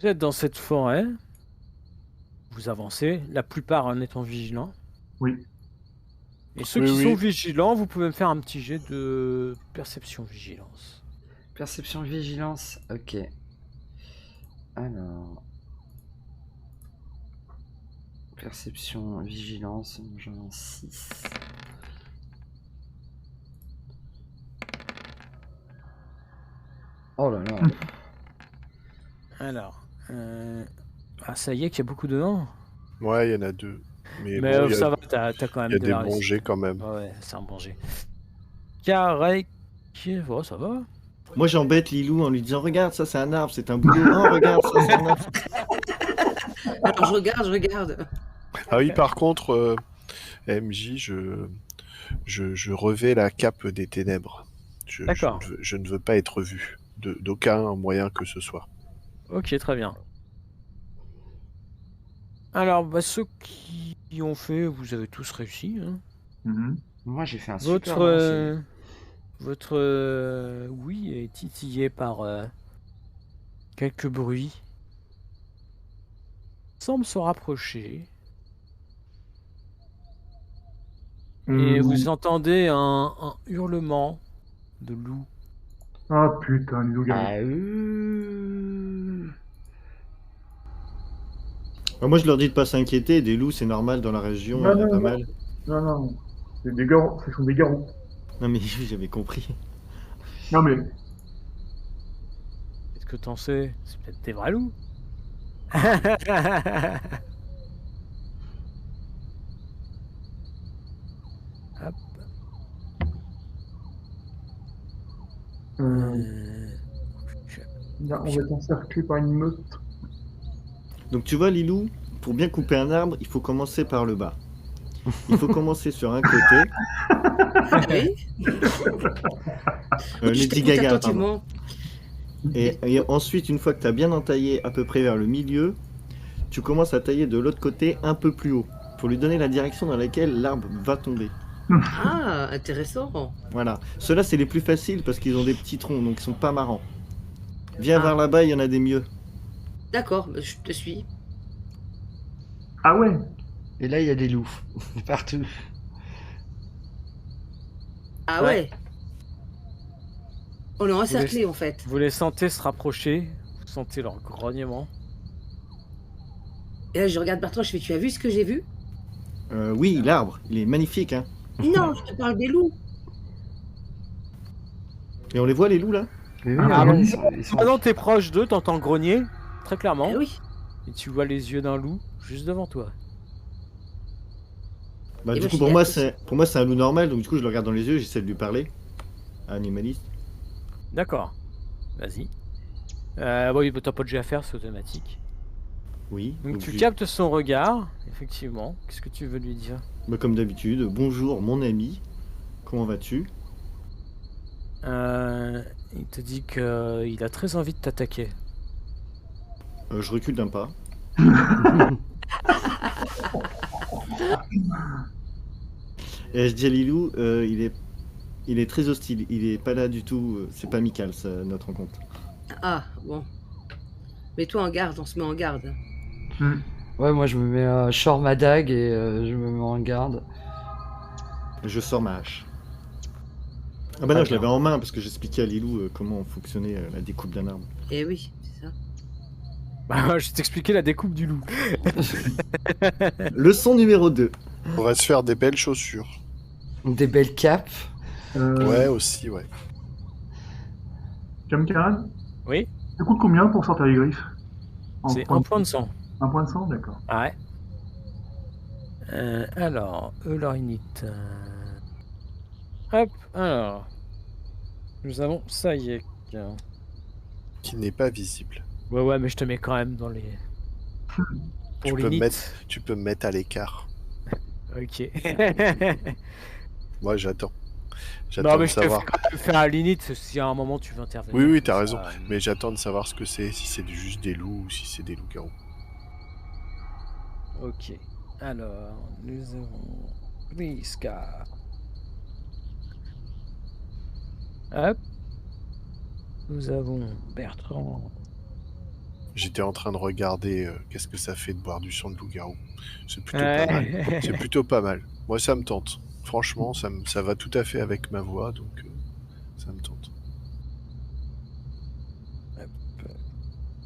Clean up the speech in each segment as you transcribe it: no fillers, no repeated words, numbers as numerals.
Vous êtes dans cette forêt, vous avancez, la plupart en étant vigilants. Oui. Et ceux Oui, qui sont oui. vigilants, vous pouvez me faire un petit jet de perception vigilance. Perception, vigilance, ok. Alors... Perception, vigilance, j'en ai 6. Oh là là. Alors, ah ça y est qu'il y a beaucoup dedans. Ouais, il y en a 2. Mais Mais bon, ça va, t'as quand il y même a de des la bons réussite. jets quand même. Ouais, c'est un bon jet. Karek, oh, ça va. Moi, j'embête Lilou en lui disant regarde, ça c'est un arbre, c'est un boulot. Oh, regarde, ça c'est un arbre. Alors je regarde. Ah oui, par contre, MJ, je revais la cape des ténèbres. D'accord. Je ne veux pas être vu d'aucun moyen que ce soit. Ok, très bien. Alors, bah, ceux qui ont fait, vous avez tous réussi. Hein. Mhm. Moi j'ai fait un Votre, super lancé. oui est titillé par quelques bruits. Semble se rapprocher. Et vous entendez un hurlement de loup. Ah putain, les loups-garous. Ah, Moi, je leur dis de pas s'inquiéter. Des loups, c'est normal dans la région, il y en a pas mal. Non, non. C'est des garous. Ce sont des garous. Non, mais j'avais compris. Non, mais. Qu'est-ce que t'en sais? C'est peut-être des vrais loups. Hop. On va être encerclé par une meute. Donc, tu vois, Lilou, pour bien couper un arbre, il faut commencer par le bas. Il faut commencer sur un côté. Oui. Je Lady t'écoute Gaga, pardon. attentivement. Et ensuite, une fois que tu as bien entaillé à peu près vers le milieu, tu commences à tailler de l'autre côté un peu plus haut, pour lui donner la direction dans laquelle l'arbre va tomber. Ah, intéressant. Voilà. Ceux-là, c'est les plus faciles parce qu'ils ont des petits troncs, donc ils sont pas marrants. Viens Ah. vers là-bas, il y en a des mieux. D'accord, je te suis. Ah ouais. Et là il y a des loups partout. Ah Ouais. ouais. On est encerclés en fait. Vous les sentez se rapprocher. Vous sentez leur grognement. Et là je regarde Bertrand, je fais tu as vu ce que j'ai vu? Oui, l'arbre, il est magnifique, hein. Non, je te parle des loups. Et on les voit, les loups, là? Mais oui, Ah, regarde, bon. ils sont... Maintenant t'es proche d'eux, t'entends grogner, très clairement. Eh oui. Et tu vois les yeux d'un loup juste devant toi. Bah, Et du moi, coup, je pour dis, moi, attention. c'est un loup normal, donc du coup, je le regarde dans les yeux, j'essaie de lui parler. Animaliste. D'accord. Vas-y. Oui, t'as pas de jet à faire, c'est automatique. Oui. Donc donc tu je- captes son regard, effectivement. Qu'est-ce que tu veux lui dire? Bah, comme d'habitude, bonjour, mon ami. Comment vas-tu? Il te dit que il a très envie de t'attaquer. Je recule d'un pas. Et je dis à Lilou, il est très hostile. Il est pas là du tout. C'est pas amical, ça, notre rencontre. Ah bon. Mets-toi en garde, on se met en garde. Ouais, moi je me mets... je sors ma dague et je me mets en garde. Je sors ma hache. Ah bah non, je l'avais en main parce que j'expliquais à Lilou comment fonctionnait la découpe d'un arbre. Eh oui, c'est ça. Bah, je vais t'expliquer la découpe du loup. Leçon numéro 2. On va se faire des belles chaussures. Des belles capes. Ouais, aussi, ouais. Kamikaze, Oui, ça coûte combien pour sortir les griffes? c'est un point de sang. Un point de sang, d'accord. Ah ouais. Alors, eux, leur init. Hop, alors. Nous avons Sayek. Qui n'est pas visible. Ouais, mais je te mets quand même dans les. Pour Tu peux, l'init. tu peux me mettre à l'écart. Ok. Moi, j'attends. Non, J'attends mais de je te fais savoir. quand même faire un l'init si à un moment tu veux intervenir. Oui, t'as Ça, raison. Mais j'attends de savoir ce que c'est, si c'est juste des loups ou si c'est des loups-garous. Ok. Alors, nous avons Riska. Hop. Nous avons Bertrand. J'étais en train de regarder qu'est-ce que ça fait de boire du sang de loup-garou. C'est plutôt Ouais. pas mal. C'est plutôt pas mal. Moi, ça me tente. Franchement, ça va tout à fait avec ma voix, donc ça me tente.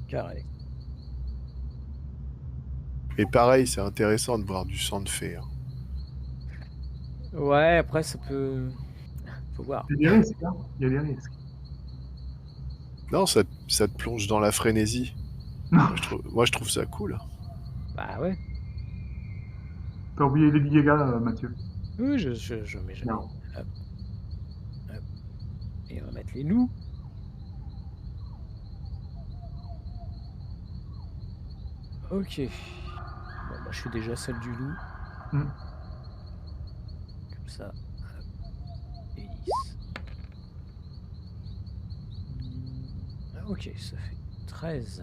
Carré. Et pareil, c'est intéressant de boire du sang de fée. Hein. Ouais, après ça peut... Faut voir. Il y a des risques, hein. Il y a des risques. Non, ça te plonge dans la frénésie. Non. Moi, je trouve ça cool. Bah ouais. T'as oublié Lady Gaga, Mathieu. Oui, je mets jamais. Non. Hop. Hop. Et on va mettre les loups. Ok. Bon, bah, je suis déjà celle du loup. Mm. Comme ça. Hop. Et 10. Ah, ok, ça fait 13.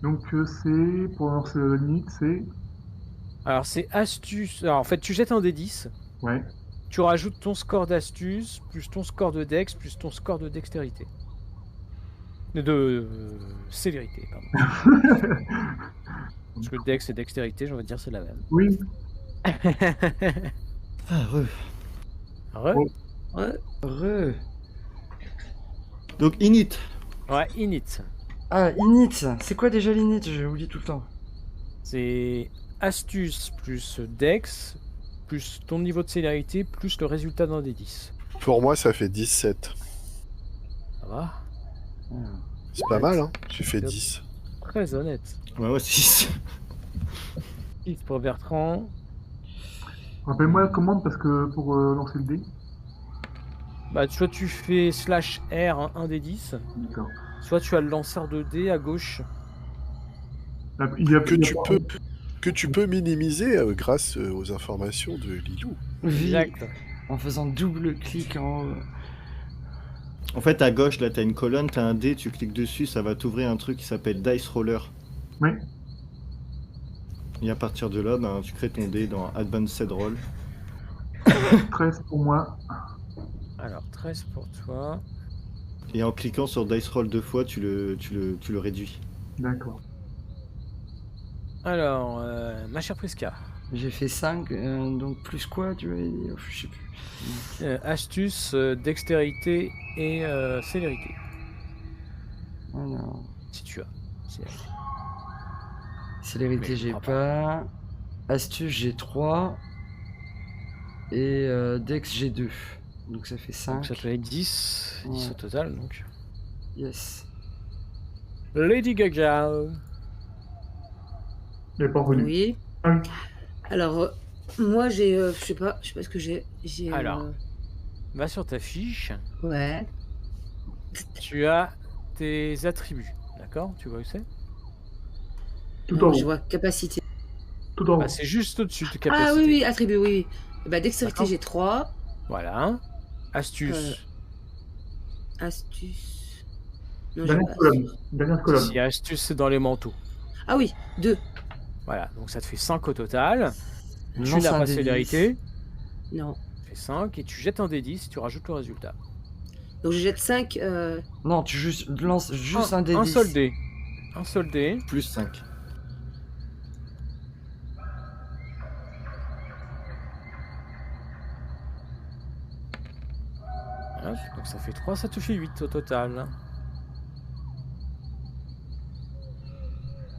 Donc c'est, pour lancer la limite, c'est... Alors c'est astuce. Alors en fait, tu jettes un D10. Ouais. Tu rajoutes ton score d'astuce, plus ton score de dex, plus ton score de dextérité. De célérité, pardon. Parce que dex et dextérité, j'ai envie de dire, c'est la même. Oui. Ah, Re. Ouais. Re. Donc, init. Ouais, init. Ah, init. C'est quoi déjà l'init? J'ai oublié tout le temps. C'est astuce plus dex, plus ton niveau de célérité, plus le résultat d'un D10. Pour moi, ça fait 17. Ça va? C'est pas mal, hein. J'ai fait Top. 10. Très honnête. Ouais, 6. 6 pour Bertrand. Rappelle-moi la commande parce que pour lancer le dé. Bah, soit tu fais slash R 1 D10, D'accord. soit tu as le lanceur de dés à gauche. Là, Que tu peux minimiser grâce aux informations de Lilou. Oui, Exact. en faisant double clic en haut. En fait, à gauche, là, t'as une colonne, t'as un dé, tu cliques dessus, ça va t'ouvrir un truc qui s'appelle Dice Roller. Oui. Et à partir de là, ben, tu crées ton dé dans Advanced Roll. 13 pour moi. Alors, 13 pour toi. Et en cliquant sur Dice Roll 2 fois, tu le réduis. D'accord. Alors, ma chère Prisca. J'ai fait 5, donc plus quoi, tu m'avais dit? Je sais plus. Astuce, dextérité et célérité. Alors, Si tu as. Célérité. célérité, Mais j'ai je crois pas. Astuce, j'ai 3. Et Dex, j'ai 2. Donc ça fait 5. Donc ça te fait 10. 10 Ouais. au total, donc. Yes. Lady Gaga. Il n'est pas revenu. Oui. Ah oui. Alors, moi, j'ai. Je sais pas ce que j'ai. J'ai. Alors. Va sur ta fiche. Ouais. Tu as tes attributs. D'accord? Tu vois où c'est? Tout en Je haut. vois capacité. Tout en haut. Bah, c'est juste au-dessus de capacité. Ah oui, oui, attribut, oui, oui. Eh ben, dextérité, D'accord. j'ai 3. Voilà. Astuce. Astuce. Non, j'ai Dernière pas colonne. astuce. Dernière colonne. Si astuce, c'est dans les manteaux. Ah oui, 2. Voilà. Donc ça te fait 5 au total. Tu Lance n'as un pas D10. célérité. Non. Ça fait 5. Et tu jettes un D10 et tu rajoutes le résultat. Donc, je jette 5. Non, tu lances juste un D10. Un seul dé. Un seul dé. Plus 5. Hop, donc ça fait 3, ça te fait 8 au total.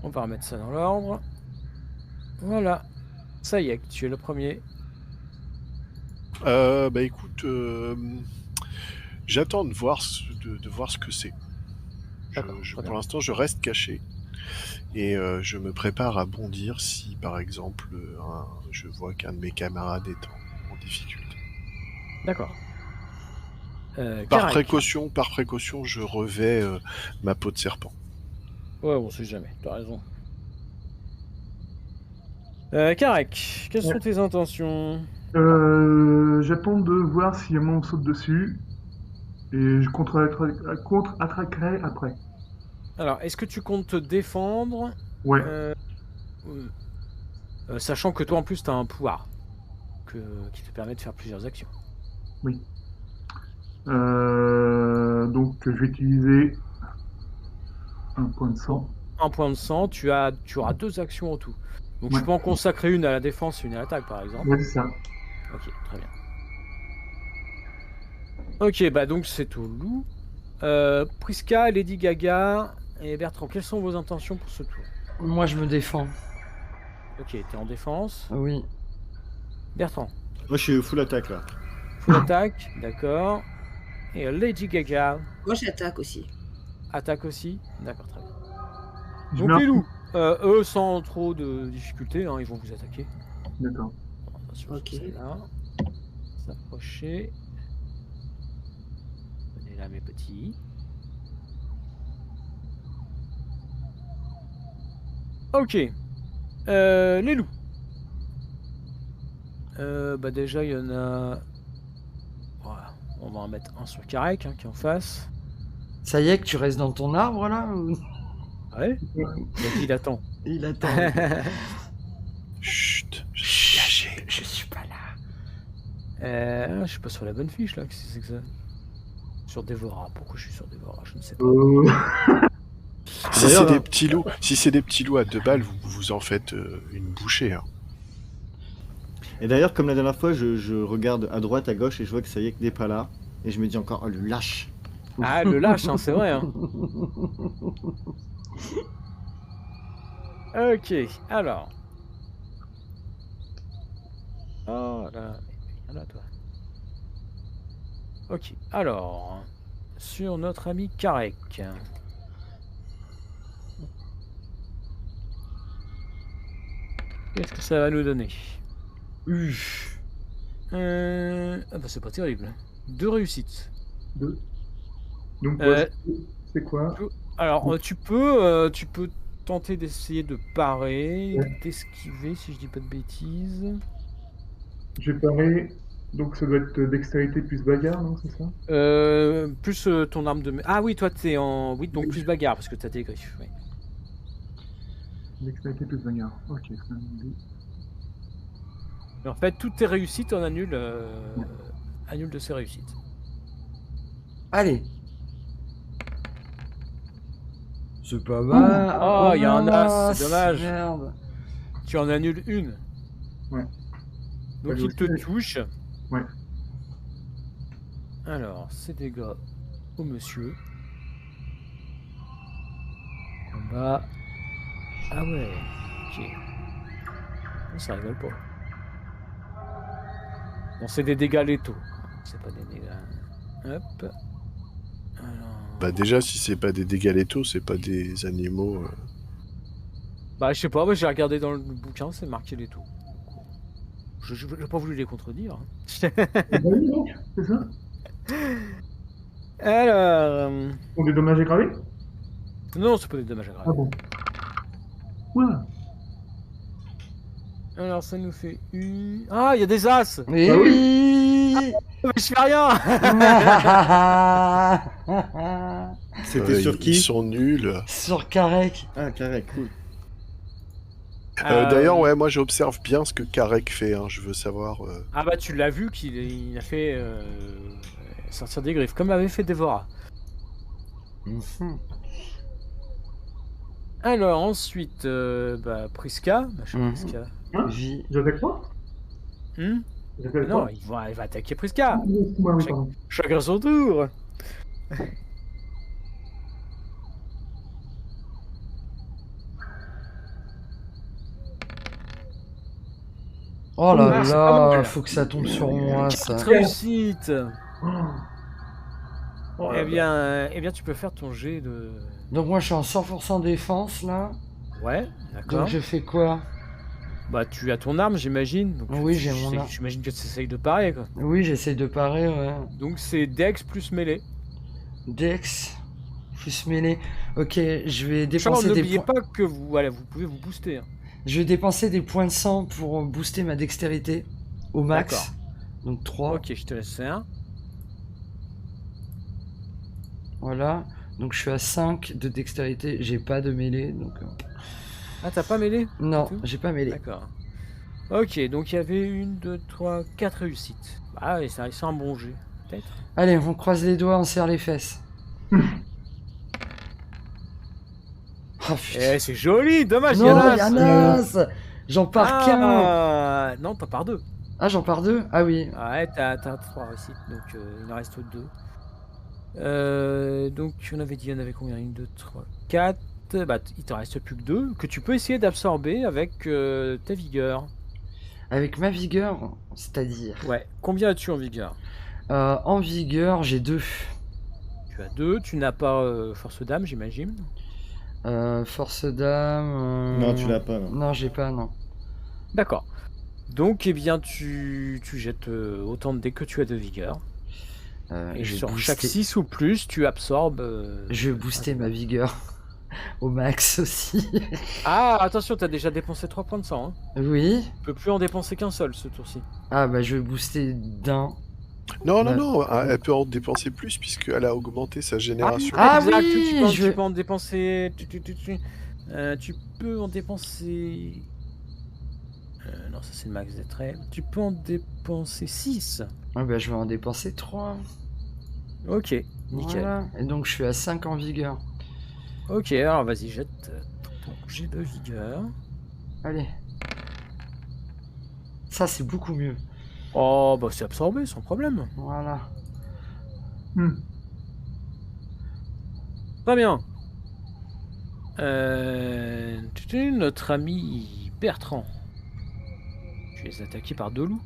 On va remettre ça dans l'ordre. Voilà. Ça y est, tu es le premier. Bah écoute, j'attends de voir de voir ce que c'est. D'accord, très Pour bien. l'instant, je reste caché. Et je me prépare à bondir si, par exemple, je vois qu'un de mes camarades est en difficulté. D'accord. Par Karak. précaution, je revais ma peau de serpent. Ouais, on sait jamais, t'as raison. Karak, quelles sont tes intentions? J'attends de voir si un moment saute dessus. Et je contre-attaquerai après. Alors, est-ce que tu comptes te défendre Ouais. Sachant que toi, en plus, t'as un pouvoir qui te permet de faire plusieurs actions. Donc je vais utiliser un point de sang. un point de sang, tu auras 2 actions en tout. Donc Ouais. tu peux en consacrer une à la défense et une à l'attaque par exemple. Ouais, c'est ça. Ok, très bien. Ok, bah donc c'est au loup. Prisca, Lady Gaga et Bertrand, quelles sont vos intentions pour ce tour? Moi, je me défends. Ok, t'es en défense. Oui. Bertrand, Moi, je suis full attaque là. full attaque, d'accord. Et Lady Gaga, Moi, j'attaque aussi. attaque aussi. D'accord, très bien. Je Donc meurs. les loups, eux sans trop de difficultés, hein, ils vont vous attaquer. D'accord. Attention, Ok. sur celle-là. S'approcher. Venez là mes petits. Ok. Les loups. Bah déjà il y en a... Voilà. On va en mettre un sur Karek hein, qui est en face. Ça y est que tu restes dans ton arbre là ou... Ouais. Il attend. Il attend. Chut, je suis caché. Je suis pas là. Je suis pas sur la bonne fiche là, qu'est-ce que c'est que ça? Sur Dévora, pourquoi je suis sur Dévora? Je ne sais pas. Si D'ailleurs, c'est des petits loups, si c'est des petits loups à 2 balles, vous en faites une bouchée. Hein. Et d'ailleurs, comme la dernière fois, je regarde à droite, à gauche et je vois que ça y est que n'est pas là. Et je me dis encore, oh, le lâche. Ah le lâche, hein, c'est vrai. Hein. Ok, alors. Oh là, viens là toi. Ok, alors. Sur notre ami Karek. Qu'est-ce que ça va nous donner? Ah bah c'est pas terrible. 2 réussites. 2. Donc, Euh, c'est quoi? Alors tu peux tenter d'essayer de parer, Ouais. d'esquiver si je dis pas de bêtises. J'ai paré. Donc, ça doit être dextérité plus bagarre, non? C'est ça? Plus ton arme de... Ah oui, toi t'es en... Oui, donc plus bagarre parce que t'as tes griffes. Oui. Dextérité plus bagarre. Ok, ça me dit. Mais en fait, toutes tes réussites, on annule de ces réussites. Allez. C'est pas mal. Oh, il y a un as, c'est mince, dommage. Merde. Tu en annules une. Ouais. Donc Ouais, il te aussi. touche. Ouais. Alors, ces dégâts au monsieur. Combat. Ah ouais, ok. Ça rigole pas. Bon, c'est des dégâts létaux. C'est pas des dégâts. Hop. Alors... Bah déjà, si c'est pas des dégâts létaux, c'est pas des animaux. Bah, je sais pas, moi j'ai regardé dans le bouquin, c'est marqué létaux. Je n'ai pas voulu les contredire. Hein. C'est ça? Alors. Ont des dommages aggravés? Non, c'est pas des dommages Ah aggravés. bon. Voilà. Alors, ça nous fait une. Ah, il y a des as! Eh Ah oui. Mais je fais rien! C'était sur qui? Ils sont nuls. Sur Karek. Ah, carré, cool. D'ailleurs, ouais, moi j'observe bien ce que Karek fait. Hein, je veux savoir. Ah, bah, tu l'as vu qu'il a fait sortir des griffes, comme avait fait Dévora. Mhm. Alors, ensuite, bah, Prisca. Ma chère Mhm. Prisca. Vie. J'attaque pas? Hmm J'attaque Non, pas? il va attaquer Prisca. Ah, oui, pardon. Chacun son tour. Oh là Ah, c'est pas là, mal. faut que ça tombe sur moi ça. 4 réussites. Oh. Oh là Eh bien, tu peux faire ton jet de... Donc moi je suis en 100% défense là. Ouais, d'accord. Donc je fais quoi? Bah, tu as ton arme, j'imagine. Donc, Oui, j'ai mon arme. J'imagine que tu essayes de parer, quoi. Oui, j'essaye de parer, ouais. Donc, c'est Dex plus mêlée. Dex, plus mêlée. Ok, je vais Charles, dépenser des n'oubliez points. pas que vous pouvez vous booster. Hein. Je vais dépenser des points de sang pour booster ma dextérité au max. D'accord. Donc 3. Ok, je te laisse faire. Voilà. Donc je suis à 5 de dextérité. J'ai pas de mêlée. Donc Ah, t'as pas mêlé? non, tout j'ai pas mêlé. D'accord. Ok, donc il y avait 1, 2, 3, 4 réussites. Ah, et ça un bon jet, peut-être. Allez, on croise les doigts, on serre les fesses. Oh putain. Eh, c'est joli, dommage, Non, Yanas. Yanas. J'en pars qu'un. Ah, non, t'en pars 2. Ah, j'en pars 2? Ah oui. Ouais, t'as 3 réussites, donc il en reste 2. Donc, on avait dit, il y en avait combien? 1, 2, 3, 4. Bah, il t'en reste plus que 2, que tu peux essayer d'absorber avec ta vigueur. Avec ma vigueur, c'est-à-dire... Ouais, combien as-tu en vigueur? En vigueur, j'ai 2. Tu as 2, tu n'as pas force d'âme, j'imagine. Force d'âme... Non, tu l'as pas, non. Non, j'ai pas, non. D'accord. Donc, eh bien, tu jettes autant de dés que tu as de vigueur. Et Je vais sur chaque booster- 6 ou plus, tu absorbes... Je vais booster ma vigueur au max aussi. Ah, attention, t'as déjà dépensé 3 points de sang. Hein. Oui. Tu peux plus en dépenser qu'un seul, ce tour-ci. Ah bah je vais booster d'un. Non, Ouais. non, non, elle peut en dépenser plus puisqu'elle a augmenté sa génération. Ah exact, oui, tu peux en dépenser... Tu peux en dépenser... non, ça c'est le max des traits. Tu peux en dépenser 6. Ah bah je vais en dépenser 3. Ok, nickel. Voilà. Et donc je suis à 5 en vigueur. Ok, alors vas-y, jette ton jet de vigueur. Allez. Ça c'est beaucoup mieux. Oh, bah c'est absorbé, sans problème. Voilà. Très bien. Notre ami Bertrand. Tu es attaqué par 2 loups.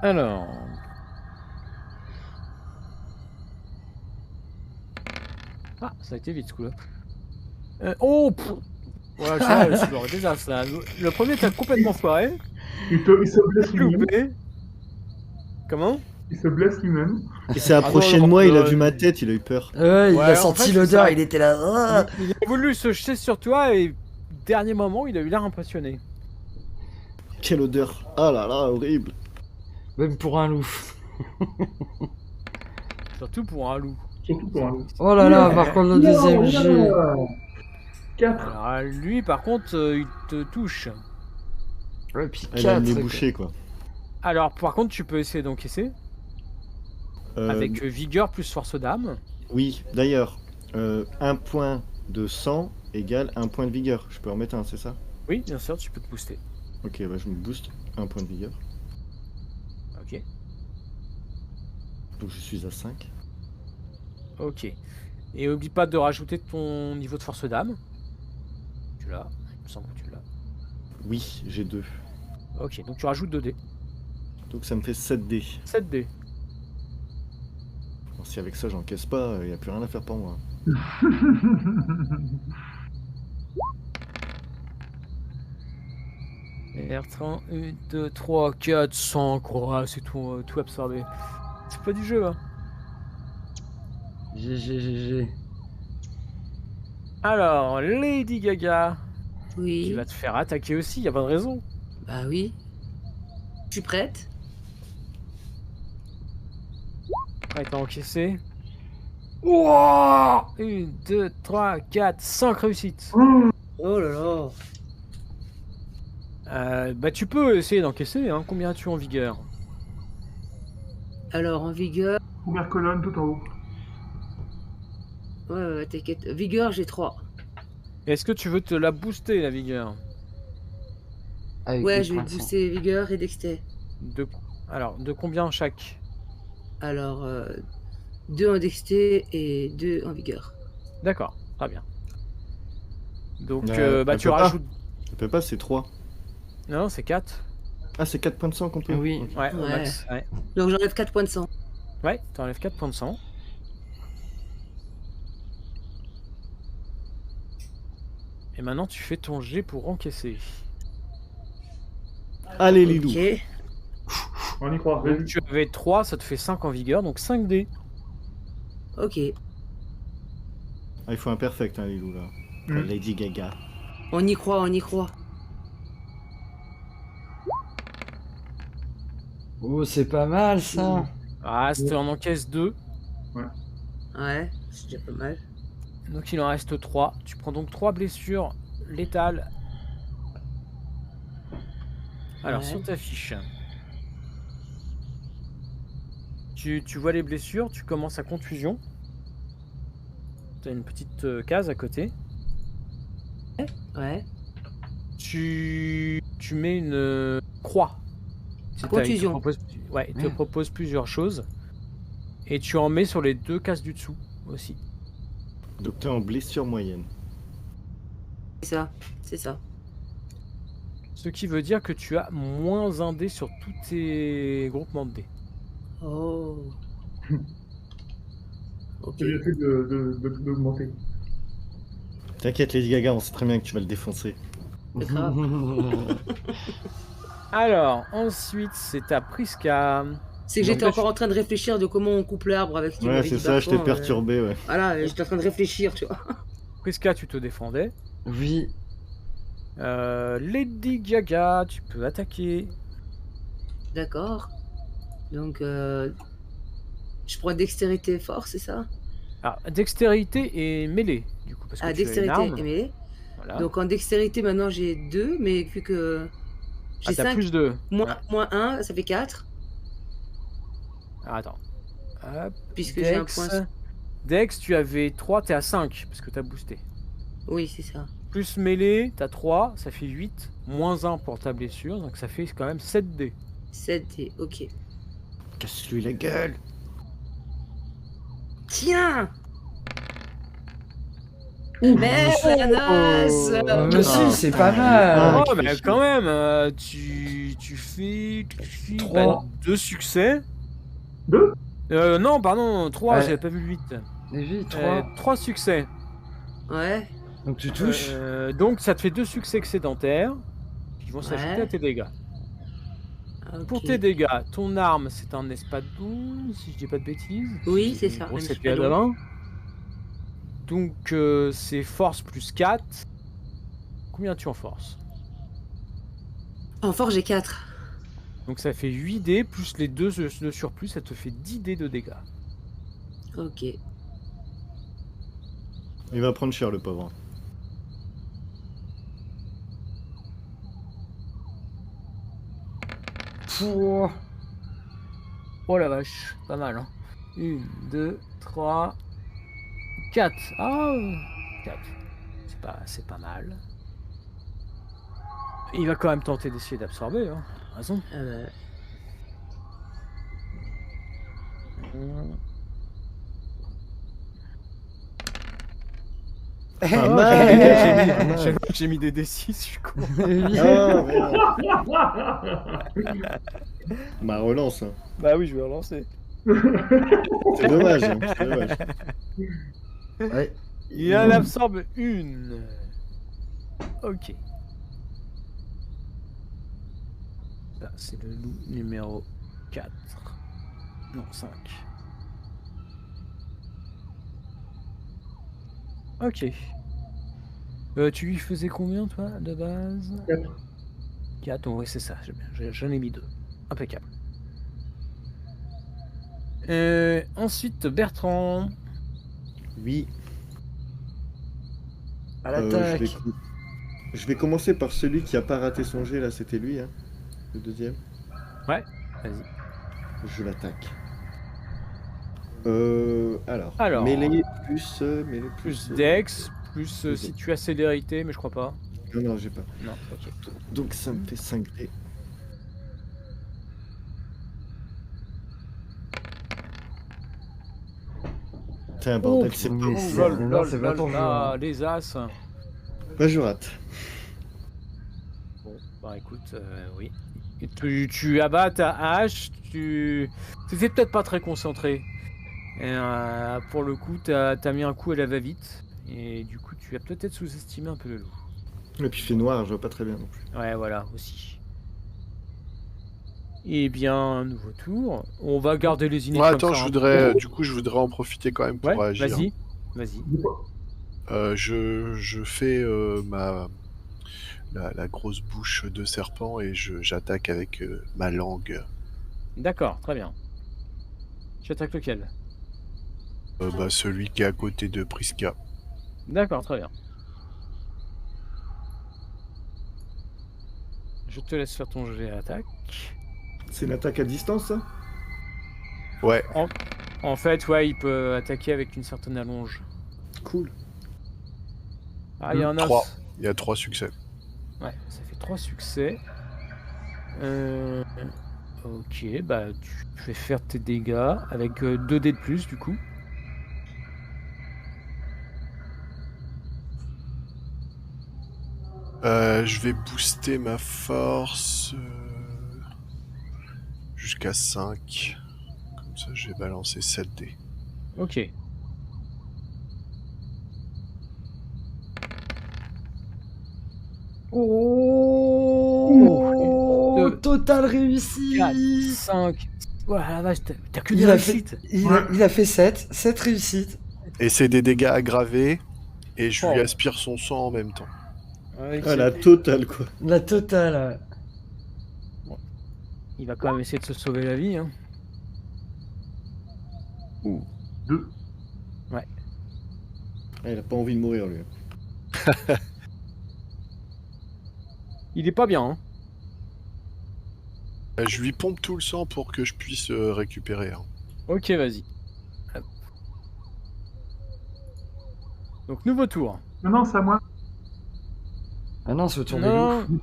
Alors... Ah, ça a été vite ce coup-là. Oh pff. Ouais, ça, c'est le désastre là. Le premier t'as complètement foiré. Il se blesse lui-même. Loupé. Comment? Il se blesse lui-même. Il s'est approché de moi, il a vu ma tête, il a eu peur. Il Ouais, a en senti fait, c'est l'odeur, ça. il était là. Ah. Il a voulu se jeter sur toi et dernier moment il a eu l'air impressionné. Quelle odeur. Ah là là, horrible. Même pour un loup. Surtout pour un loup. Surtout pour un. Oh là là, par contre le deuxième Non, jet. non. 4. Alors lui par contre il te touche. Ouais, puis Elle a 4. le nez bouché, quoi. Alors par contre tu peux essayer d'encaisser avec vigueur plus force d'âme. Oui, d'ailleurs, 1 point de sang égale 1 point de vigueur. Je peux en remettre un, c'est ça? Oui bien sûr tu peux te booster. Ok, bah je me booste 1 point de vigueur. Ok. Donc je suis à 5. Ok. Et oublie pas de rajouter ton niveau de force d'âme. Tu l'as. Il me semble que tu l'as. Oui, j'ai 2. Ok donc tu rajoutes 2 dés. Donc ça me fait 7 dés. 7 dés. Alors, si avec ça j'encaisse pas, il n'y a plus rien à faire pour moi. Bertrand, 1, 2, 3, 4, 5, c'est tout, tout absorbé. C'est pas du jeu, hein. GG. Alors, Lady Gaga, qui Oui. va te faire attaquer aussi, y a pas de raison. Bah oui. Je suis prête. Prête à encaisser. 1, 2, 3, 4, 5 réussites. Oh là là. Bah tu peux essayer d'encaisser, hein. Combien as-tu en vigueur? Alors en vigueur. Première colonne tout en haut. Ouais, t'inquiète. Vigueur, j'ai 3. Est-ce que tu veux te la booster, la vigueur? Avec Ouais, des je vais points de sang. booster vigueur et dextérité. Alors, de combien chaque? Alors, 2 en dextérité et 2 en vigueur. D'accord, très bien. Donc, Elle bah tu peut pas. rajoutes... Je peux pas, c'est 3. Non, c'est 4. Ah, c'est 4 points de sang qu'on peut? Oui. Ok. Ouais, au Ouais. max. Ouais, Donc j'enlève 4 points de sang. ouais t'enlèves 4 points de sang. Et maintenant, tu fais ton jet pour encaisser. Allez, Lilou. Ok. On y croit. Donc, Vas-y. tu avais 3, ça te fait 5 en vigueur, donc 5 dés. Ok. Ah, il faut un perfect, hein, Lilou, là. Mm. Lady Gaga. On y croit, on y croit. Oh, c'est pas mal ça. Ah, c'était en encaisse 2. Ouais, c'est déjà pas mal. Donc, il en reste 3. Tu prends donc 3 blessures létales. Alors, Ouais. sur ta fiche, tu vois les blessures, tu commences à contusion. t'as une petite case à côté. Ouais. Tu mets une croix. Contusion. Il te propose plusieurs choses. Et tu en mets sur les 2 cases du dessous aussi. Donc t'es en blessure moyenne. C'est ça. Ce qui veut dire que tu as moins 1 dé sur tous tes groupements de dés. Oh. Ok. J'ai bien fait d'augmenter. T'inquiète Lady Gaga, on sait très bien que tu vas le défoncer. C'est grave. Alors, ensuite, c'est à Prisca. C'est que Donc j'étais là, encore en train de réfléchir de comment on coupe l'arbre avec ce qu'il Ouais, m'avait c'est dit ça, je t'ai Bertrand, perturbé, ouais. Voilà, j'étais en train de réfléchir, tu vois. Prisca, tu te défendais. Oui. Lady Gaga, tu peux attaquer. D'accord. Donc, je prends dextérité force, c'est ça? Alors, dextérité et mêlée, du coup, parce que Ah, tu as une dextérité arme. et mêlée. Voilà. Donc, en dextérité, maintenant, j'ai 2, mais vu que j'ai t'as 5, plus 2. moins 1, ça fait 4. Attends. Hop. Puisque j'ai un point. Dex, tu avais 3, t'es à 5, parce que t'as boosté. Oui, c'est ça. Plus mêlée, t'as 3, ça fait 8. Moins 1 pour ta blessure, donc ça fait quand même 7 dés. 7D, ok. Casse-lui la gueule. Tiens! Mais la naze! Mais si, c'est pas mal. Oh, mais quand même, tu fais 3. 2 succès. 2 Non, pardon, 3, Ouais. j'avais pas vu le 8. Et oui, 3. 3 succès. Ouais. Donc tu touches. Donc ça te fait 2 succès excédentaires qui vont s'ajouter Ouais. à tes dégâts. Ok. Pour tes dégâts, ton arme c'est un espadon, si je dis pas de bêtises. Oui, c'est ça, Grosse un épée à espadon. la main. Donc c'est force plus 4. Combien as-tu en force? En force, j'ai 4. Donc ça fait 8 dés plus les 2 de surplus, ça te fait 10 dés de dégâts. Ok. Il va prendre cher le pauvre. Pouah. Oh la vache, pas mal hein. 1, 2, 3, 4. Ah 4. C'est pas mal. Il va quand même tenter d'essayer d'absorber, hein. T'as raison. Pas mal. J'ai mis des D6, je suis con. Ah, merde. Ma relance, hein. Bah oui, je vais relancer. C'est dommage, hein. C'est dommage. Ouais. Il en absorbe une. Ok. Ça, c'est le loup numéro 4. Non, 5. Ok. Tu lui faisais combien, toi, de base? 4. 4, oui, c'est ça. J'en ai mis 2. Impeccable. Ensuite, Bertrand. Oui. À l'attaque. Je vais commencer par celui qui a pas raté son jet, là, c'était lui, hein. Le deuxième. Ouais, vas-y. Je l'attaque. Alors. Alors. Mêlée plus. Plus Dex, plus si tu as célérité, mais je crois pas. Non, j'ai pas. Non, ok. Donc ça me fait 5 dés. Tiens, bordel, c'est mais pas c'est- ouf. non, c'est pas ton jeu, hein. Les As. Bah, je rate. Bon, bah écoute, oui. Et tu abats ta hache, tu t'étais peut-être pas très concentré. Et, pour le coup, t'as mis un coup à la va-vite. Et du coup, tu as peut-être sous-estimé un peu le loup. Et puis il fait noir, je vois pas très bien non plus. Ouais, voilà, aussi. Eh bien, un nouveau tour. On va garder les unités. Ouais, comme attends, ça, je hein. voudrais, du coup, je voudrais en profiter quand même pour Ouais, agir. vas-y. Vas-y. Je fais la grosse bouche de serpent et j'attaque avec ma langue. D'accord, très bien. Tu attaques lequel? Celui qui est à côté de Prisca. D'accord, très bien. Je te laisse faire ton jet d'attaque. C'est une attaque à distance, ça? Ouais, En fait, ouais, il peut attaquer avec une certaine allonge. Cool. Ah, il y en a. 3. Il y a 3 succès. Ouais, ça fait 3 succès. Ok, bah tu fais faire tes dégâts avec 2 dés de plus du coup. Je vais booster ma force jusqu'à 5. Comme ça, j'ai balancé 7 dés. Ok. Oh, Deux, total 4, réussite. 5. Ouais, la vache, t'as que des Il a fait, réussites. il a fait 7 réussites. Et c'est des dégâts aggravés, et je lui Oh. aspire son sang en même temps. Ouais, Ah, la totale, quoi. La totale. Il va quand même essayer de se sauver la vie. Hein. 2. Ah, il a pas envie de mourir, lui. Il est pas bien. Hein. Je lui pompe tout le sang pour que je puisse récupérer. Hein. Ok, vas-y. Hop. Donc, nouveau tour. Non, c'est à moi. Ah non, c'est au tour des Non, loups.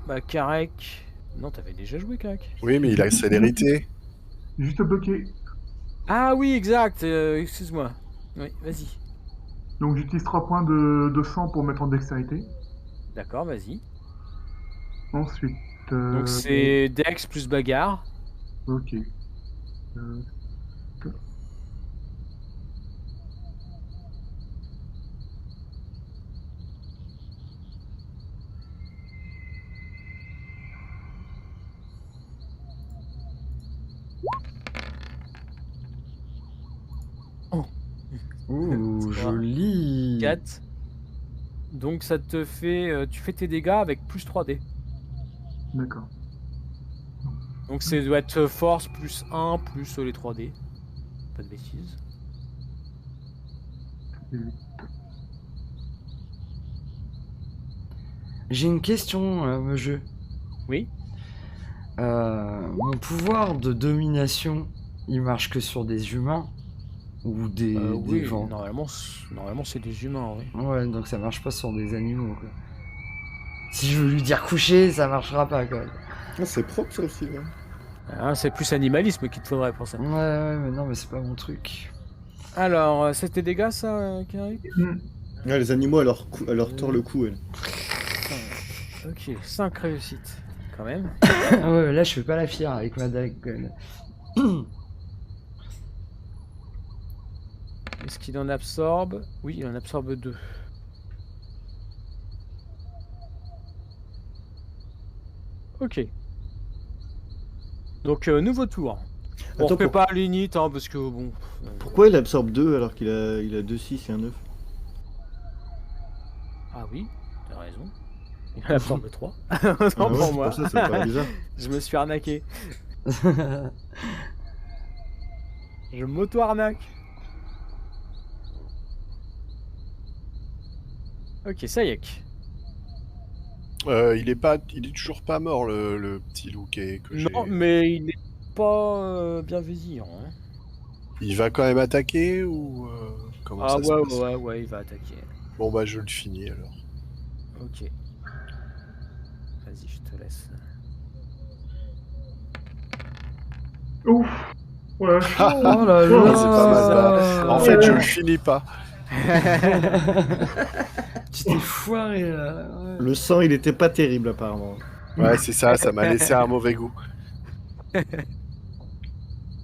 bah Karek. Non, t'avais déjà joué Karek. Oui, mais il a célérité. Juste bloqué. Ah oui, exact. Excuse-moi. Oui, vas-y. Donc j'utilise 3 points de sang pour mettre en dextérité. D'accord, vas-y. Ensuite. Donc c'est Dex plus bagarre. Ok. Ouh, C'est joli. 4. Donc ça te fait... tu fais tes dégâts avec plus 3D. D'accord. Donc ça doit être force plus 1 plus les 3D. Pas de bêtises. J'ai une question, me jeu. Oui. Mon pouvoir de domination, il marche que sur des humains ou des Oui, gens. normalement c'est des humains, oui. Ouais, donc ça marche pas sur des animaux, quoi. Si je veux lui dire coucher, ça marchera pas, quoi. Ah, c'est propre, ça aussi, là. Ah, c'est plus animalisme qu'il te faudrait pour ça. Ouais, mais non, mais c'est pas mon truc. Alors, c'est tes dégâts ça, Karek? Ouais, les animaux, elle leur tord le cou, elle. Ok, 5 réussites, quand même. Ah ouais, là je fais pas la fière avec ma dague, quand même. Est-ce qu'il en absorbe? Oui, il en absorbe 2. Ok. Donc, nouveau tour. On Attends, refait pas l'init, hein, parce que bon... Pourquoi il absorbe 2 alors qu'il a 2 6 et un 9? Ah oui, t'as raison. Il en absorbe 3. Ah Non, ouais, pour c'est moi. pour ça, ça me paraît bizarre. Je me suis arnaqué. Je m'auto-arnaque. Ok, Sayek. Il est toujours pas mort, le petit loup que j'ai. Non, mais il n'est pas bienveillant. Hein. Il va quand même attaquer ou comment Ah ça se passe? ouais, il va attaquer. Bon bah je le finis alors. Ok. Vas-y, je te laisse. Ouf. Ouais. Oh là Oh, là. c'est pas mal, ça. En fait, je le finis pas. Tu t'es foiré là. Ouais. Le sang, il était pas terrible, apparemment. Ouais, c'est ça, ça m'a laissé un mauvais goût.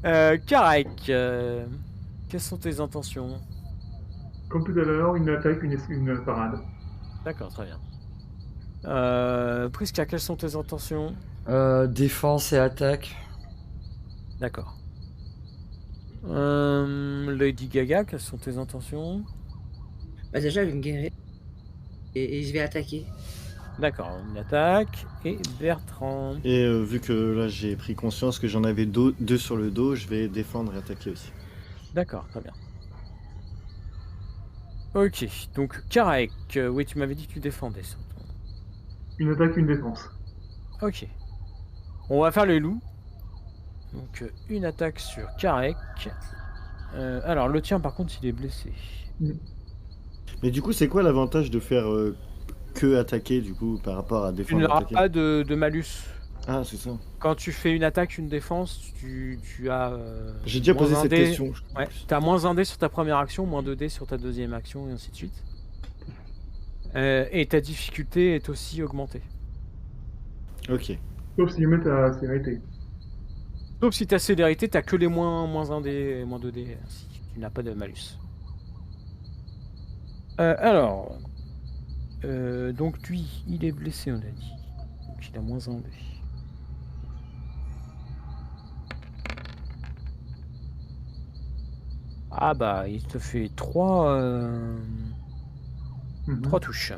Karek, quelles sont tes intentions? Comme tout à l'heure, une attaque, une parade. D'accord, très bien. Prisca, quelles sont tes intentions? Défense et attaque. D'accord. Lady Gaga, quelles sont tes intentions? Bah déjà, je vais me guérir. Et je vais attaquer. D'accord, une attaque. Et Bertrand. Et vu que là, j'ai pris conscience que j'en avais 2 sur le dos, je vais défendre et attaquer aussi. D'accord, très bien. Ok, donc Karek, oui, tu m'avais dit que tu défendais sur ton... Une attaque, une défense. Ok. On va faire les loups. Donc une attaque sur Karek. Alors, le tien, par contre, il est blessé. Mais du coup, c'est quoi l'avantage de faire que attaquer, du coup, par rapport à Tu défendre n'auras attaquer? pas de malus. Ah, c'est ça. Quand tu fais une attaque, une défense, tu as. J'ai déjà moins posé un cette dé. question. Ouais, t'as moins 1 dé sur ta première action, moins 2 dés sur ta deuxième action, et ainsi de suite. Et ta difficulté est aussi augmentée. Ok. Sauf si met ta célérité. Sauf si ta célérité, t'as que les moins 1 dé et moins 2 dés, ainsi. Tu n'as pas de malus. Alors. Donc lui, il est blessé, on a dit. Donc il a moins 1 dé. Ah bah, il te fait 3 touches.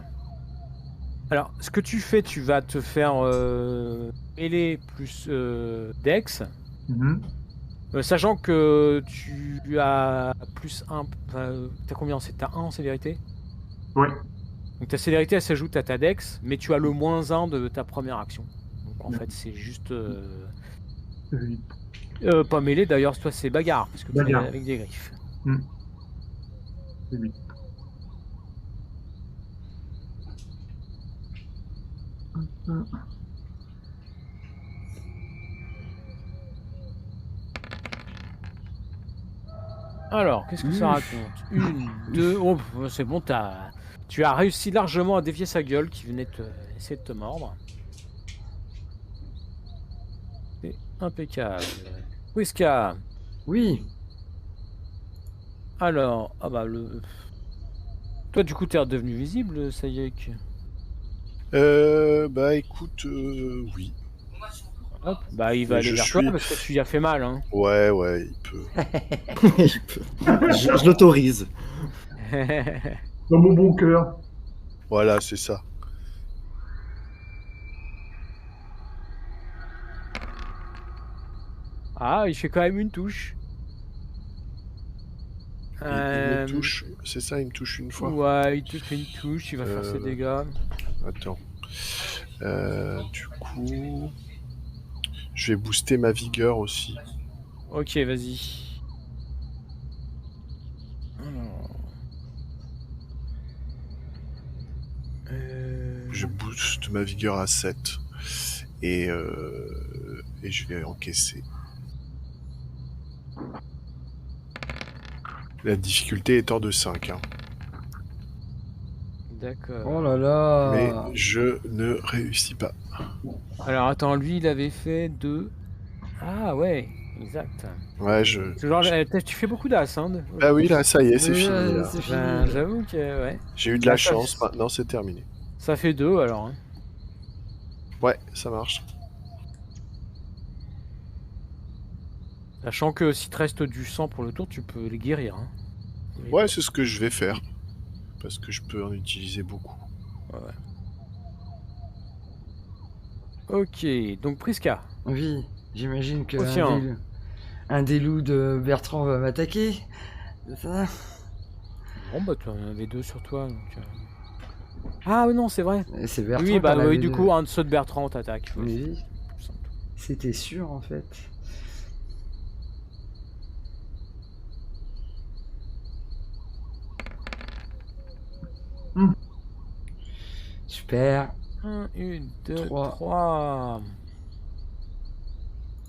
Alors, ce que tu fais, tu vas te faire mêlée plus Dex, Mhm. sachant que tu as plus 1. T'as combien? T'as 1 en célérité? Ouais. Donc ta célérité, elle s'ajoute à ta Dex, mais tu as le moins 1 de ta première action. Donc en fait, c'est juste. Pas mêlée d'ailleurs, toi c'est bagarre, parce que tu es Bagarre. avec des griffes. C'est 8. Alors, qu'est-ce que ça raconte? 1, 2, oh, c'est bon, tu as réussi largement à dévier sa gueule qui venait essayer de te mordre. C'est impeccable. Whiska. Oui. Alors, ah bah toi du coup t'es redevenu visible, Sayek. Bah écoute, oui. Hop, bah il va Mais aller je vers suis- toi parce que tu lui as fait mal, hein. Ouais, il peut. Il peut. Je l'autorise. Dans mon bon cœur. Voilà, c'est ça. Ah, il fait quand même une touche. Il me touche, c'est ça, il me touche une fois. Ouais, il te fait une touche, il va faire ses dégâts. Attends. Du coup, je vais booster ma vigueur aussi. Ok, vas-y. Alors. Je booste ma vigueur à 7. Et je vais encaisser. La difficulté étant de 5. Hein. D'accord. Oh là là. Mais je ne réussis pas. Alors attends, lui il avait fait 2. Ah ouais, exact. Ouais, C'est genre, tu fais beaucoup d'as, hein. Ah oui, là, ça y est, c'est Oui, fini. Là. c'est fini. Ben, j'avoue que ouais. J'ai eu de la Ah, ça- chance, maintenant c'est terminé. Ça fait 2 alors. Hein. Ouais, ça marche. Sachant que si te reste du sang pour le tour, tu peux les guérir. Hein. Ouais, c'est ce que je vais faire. Parce que je peux en utiliser beaucoup. Ok, donc Priska. Oui, j'imagine que Tiens. un des loups de Bertrand va m'attaquer. C'est ça? Bon bah tu en avais 2 sur toi. Donc, Ah non, c'est vrai. Et c'est Bertrand. Oui, bah qui en oui, avait du deux. coup, un de ceux de Bertrand t'attaque. Oui, c'était sûr en fait. Super. 1, 2, Trois. 3.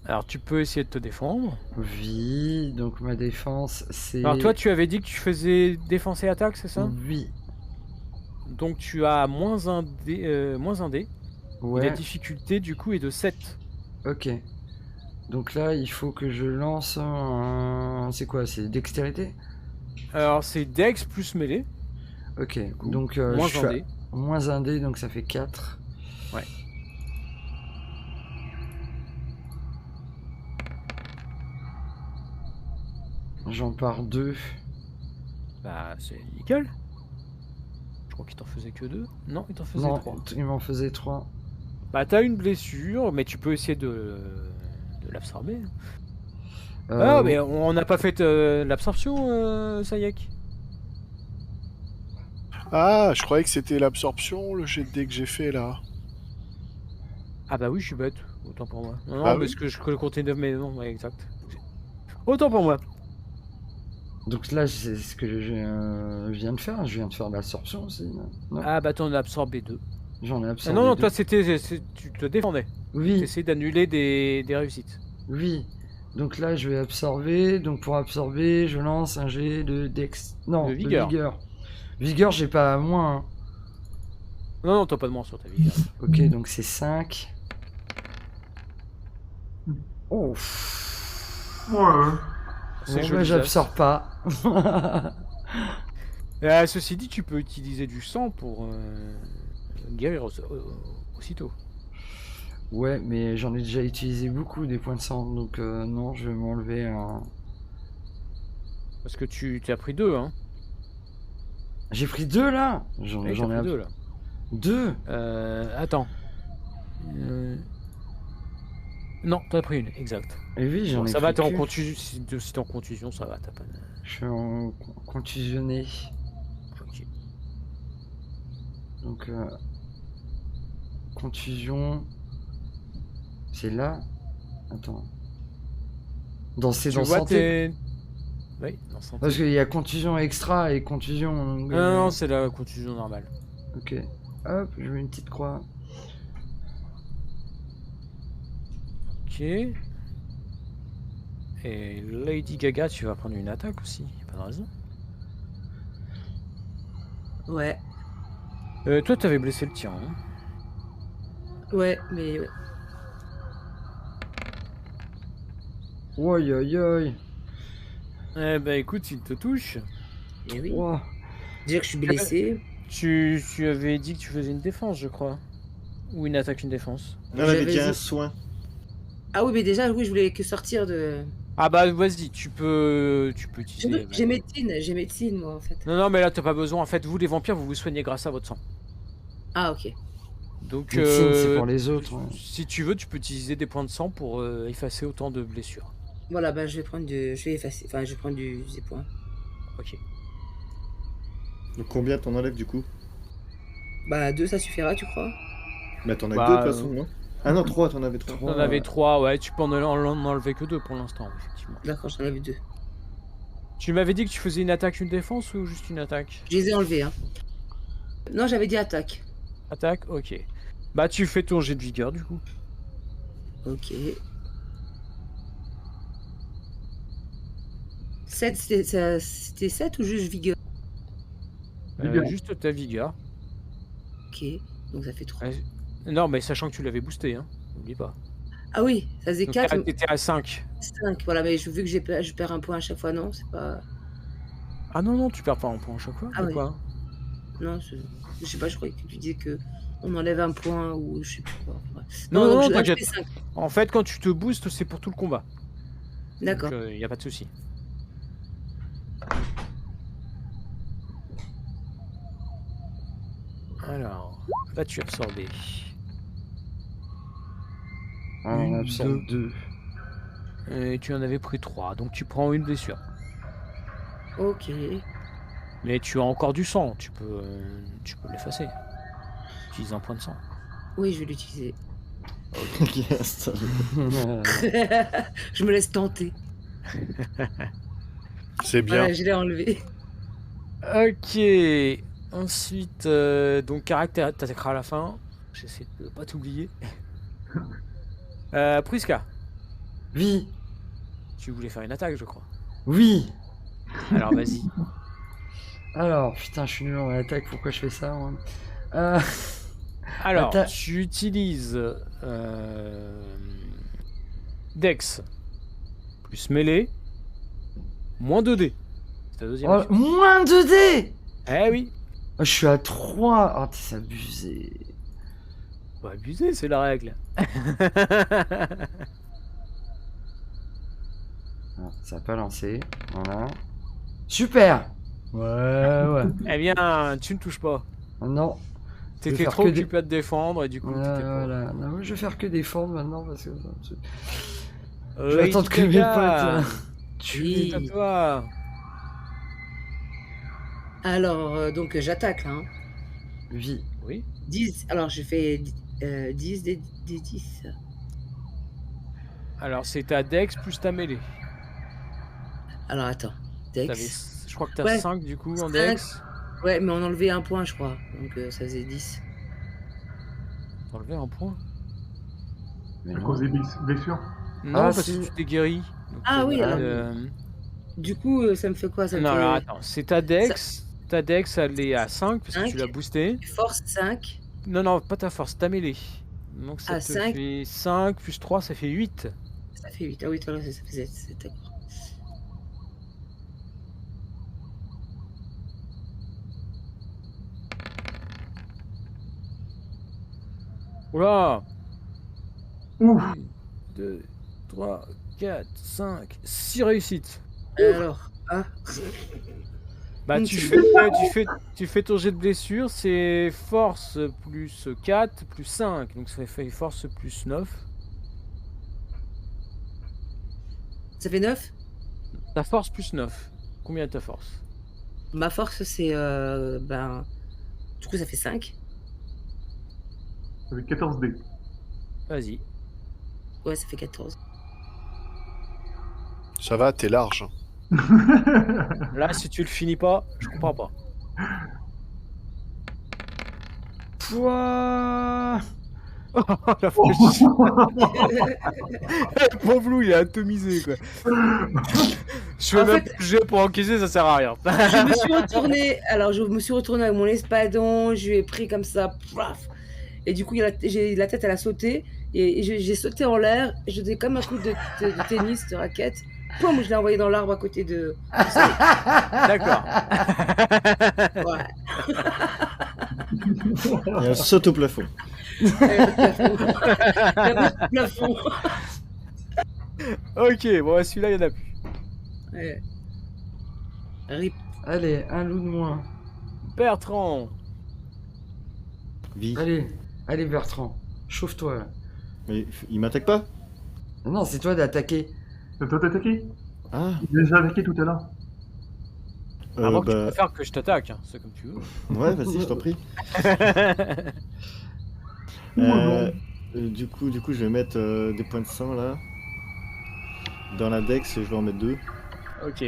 Alors tu peux essayer de te défendre. Oui, donc ma défense c'est. Alors toi tu avais dit que tu faisais défense et attaque, c'est ça? Oui. Donc tu as moins un dé. Et la Ouais. difficulté du coup est de 7. Ok. Donc là, il faut que je lance un. C'est quoi? C'est dextérité? Alors c'est Dex plus mêlée. Ok. Donc moins je un suis à dé. moins un dé, donc ça fait 4. Ouais. J'en pars 2. Bah c'est nickel. Je crois qu'il t'en faisait que 2. Non, il t'en faisait Non, 3. il m'en faisait 3. Bah t'as une blessure, mais tu peux essayer de l'absorber. Ah mais on n'a pas fait l'absorption, Sayek. Ah, je croyais que c'était l'absorption, le jet de dés que j'ai fait là. Ah bah oui, je suis bête. Autant pour moi. Non, Ah parce oui. que je comptais 9, mais non, ouais, exact. Autant pour moi. Donc là, c'est ce que je viens de faire. Je viens de faire l'absorption aussi. Non, Ah bah t'en as absorbé 2. j'en ai Ah absorbé non, non, 2. toi tu te défendais. Oui, T'essayais d'annuler des réussites. oui. Donc là, je vais absorber. Donc pour absorber, je lance un jet de Dex. Non, De de vigueur. vigueur. Vigueur, j'ai pas moins. Hein. Non, non, t'as pas de moins sur ta vie. Ok, donc c'est 5. Oh. Ouais. C'est Bon, joli, bah, ça. j'absorbe pas. Ceci dit, tu peux utiliser du sang pour guérir aussitôt. Ouais, mais j'en ai déjà utilisé beaucoup des points de sang, donc non, je vais m'enlever un. Parce que tu as pris 2, hein. J'ai pris 2 là. J'en Ouais, j'en t'as ai pris 2 là. 2. Attends. Non, t'en as pris une, exact. Et oui, j'en Bon, ai ça va, pris t'es en que. contusion. Si t'es en contusion, ça va, t'as pas de... Je suis en contusionné. Ok. Donc contusion. C'est là. Attends. C'est Tu dans vois, santé. Oui, dans santé. Parce qu'il y a contusion extra et contusion. Donc, Non, non, c'est la contusion normale. Ok. Hop, je mets une petite croix. Ok. Et Lady Gaga, tu vas prendre une attaque aussi, pas de raison. Ouais, Toi, t'avais blessé le tien, hein. ouais, mais ouais. Oi, oi, oi. Eh ben écoute, il te touche. Eh oui. Ouah. Déjà que je suis blessé. Tu avais dit que tu faisais une défense, je crois. Ou une attaque, une défense. Non, elle avait J'avais dit un dit- soin. Ah oui, mais déjà, oui, je voulais que sortir de. Ah bah vas-y, tu peux utiliser... J'ai médecine, moi, en fait. Non, non, mais là, t'as pas besoin. En fait, vous, les vampires, vous vous soignez grâce à votre sang. Ah, ok. Donc, Médecine, c'est pour les autres. Ouais. si tu veux, tu peux utiliser des points de sang pour effacer autant de blessures. Voilà, bah, je vais prendre je vais effacer. Enfin, je vais prendre des points. Ok. Donc combien t'en enlèves du coup? Bah, 2, ça suffira, tu crois? Bah t'en as Bah, que 2 de toute façon, non? Ah non, 3, t'en avais 3. T'en avais 3, ouais, tu peux en enlever que 2 pour l'instant, effectivement. D'accord, j'en avais 2. Tu m'avais dit que tu faisais une attaque, une défense ou juste une attaque? Je les ai enlevés, hein. Non, j'avais dit attaque. Attaque, ok. Bah, tu fais ton jet de vigueur du coup. Ok. 7, c'était 7 ou juste vigueur? Vigueur. Juste ta vigueur. Ok, donc ça fait 3. Non, mais sachant que tu l'avais boosté, hein. N'oublie pas. Ah oui, ça faisait Donc, 4, t'étais à 5. 5. Voilà, mais vu que je perds un point à chaque fois, non, c'est pas. Ah non, non, tu perds pas un point à chaque fois. Ah de oui. quoi? Non, je sais pas, je croyais que tu disais que on enlève un point ou je sais plus quoi. Ouais. Non, donc non, là, je t'inquiète. fais 5. En fait, quand tu te boostes, c'est pour tout le combat. D'accord. Donc, y a pas de souci. Alors, vas-tu absorber? Ah, on absorbe 2. Et tu en avais pris 3, donc tu prends une blessure. Ok. Mais tu as encore du sang, tu peux l'effacer. Utilise un point de sang. Oui, je vais l'utiliser. Yes. Je me laisse tenter. C'est bien. Voilà, je l'ai enlevé. Ok. Ensuite, donc caractère t'attaquera à la fin. J'essaie de pas t'oublier. Priska, Oui, tu voulais faire une attaque, je crois. oui. Alors vas-y. Alors, putain, je suis nul en attaque, pourquoi je fais ça moi Alors, Atta- tu utilises Dex plus mêlée moins 2D. C'est ta deuxième Oh, action. moins 2D. Eh oui. Oh, je suis à 3. Oh, t'es abusé. Pas abusé, c'est la règle. Ah, ça a pas lancé. Voilà. Super. Ouais. Eh bien, tu ne touches pas. Oh, non. Je vais T'étais faire trop que occupé à te défendre et du coup, Voilà, t'étais pas. voilà. Non, moi, je vais faire que défendre maintenant parce que. Je vais Lady attendre que mes Gaga, potes. c'est à toi. Alors, donc j'attaque là. Hein. Vie. Oui. 10. Alors, je fais 10 des 10. Alors, c'est ta Dex plus ta mêlée. Alors, attends. Dex. Je crois que t'as Ouais. 5 du coup en 5. Dex. Ouais, mais on enlevait un point, je crois. Donc ça faisait 10. T'as enlevé un point. Mais À non. cause des blessures. Non, Ah, parce si. que tu t'es guéri. Donc, Ah oui, voilà, alors. Du coup, ça me fait quoi? Ça me Non, fait alors attends, c'est ta Dex. Ta Dex, elle est à 5 parce que tu 5. l'as boosté. Force 5. Non, pas ta force, ta mêlée. Donc ça Ah, te 5. fait 5 plus 3, ça fait 8. Ça fait 8. Ah oui, toi, ça faisait 7. D'accord. Oula! Ouf. 1, 2, 3, 4, 5, 6 réussites. Alors, ah, Bah Donc, tu c'est fais ton jet de blessure, c'est force plus 4 plus 5, donc ça fait force plus 9. ça fait 9. Ta force plus 9. Combien est ta force? Ma force, c'est. Ben. Du coup, ça fait 5. Ça fait 14 dés. Vas-y. Ouais, ça fait 14. Ça va, t'es large. Hein. Là, si tu le finis pas, je comprends pas. Pouah. La vache. Le pauvre loup, il est atomisé quoi. Je fais En même fait- pas le jet pour encaisser, ça sert à rien. Je me suis retournée. Alors, je me suis retournée avec mon espadon. Je lui ai pris comme ça. Paf. Et du coup, la tête, elle a sauté. Et j'ai sauté en l'air. Et je faisais comme un coup de tennis, de raquette. Poum, je l'ai envoyé dans l'arbre à côté de. D'accord. Ouais. Et elle saute au plafond. Le plafond. Ok, bon, celui-là, il y en a plus. Ouais. Rip. Allez, un loup de moins. Bertrand. Vie. Allez Bertrand, chauffe-toi là. Mais il m'attaque pas? Non, c'est toi d'attaquer. C'est toi t'attaquer? Ah, Il a déjà attaqué tout à l'heure. Avant que tu bah, préfères que je t'attaque, hein, c'est comme tu veux. ouais, vas-y, je t'en prie. Du coup, je vais mettre des points de sang là. Dans la Dex, je vais en mettre 2. Ok.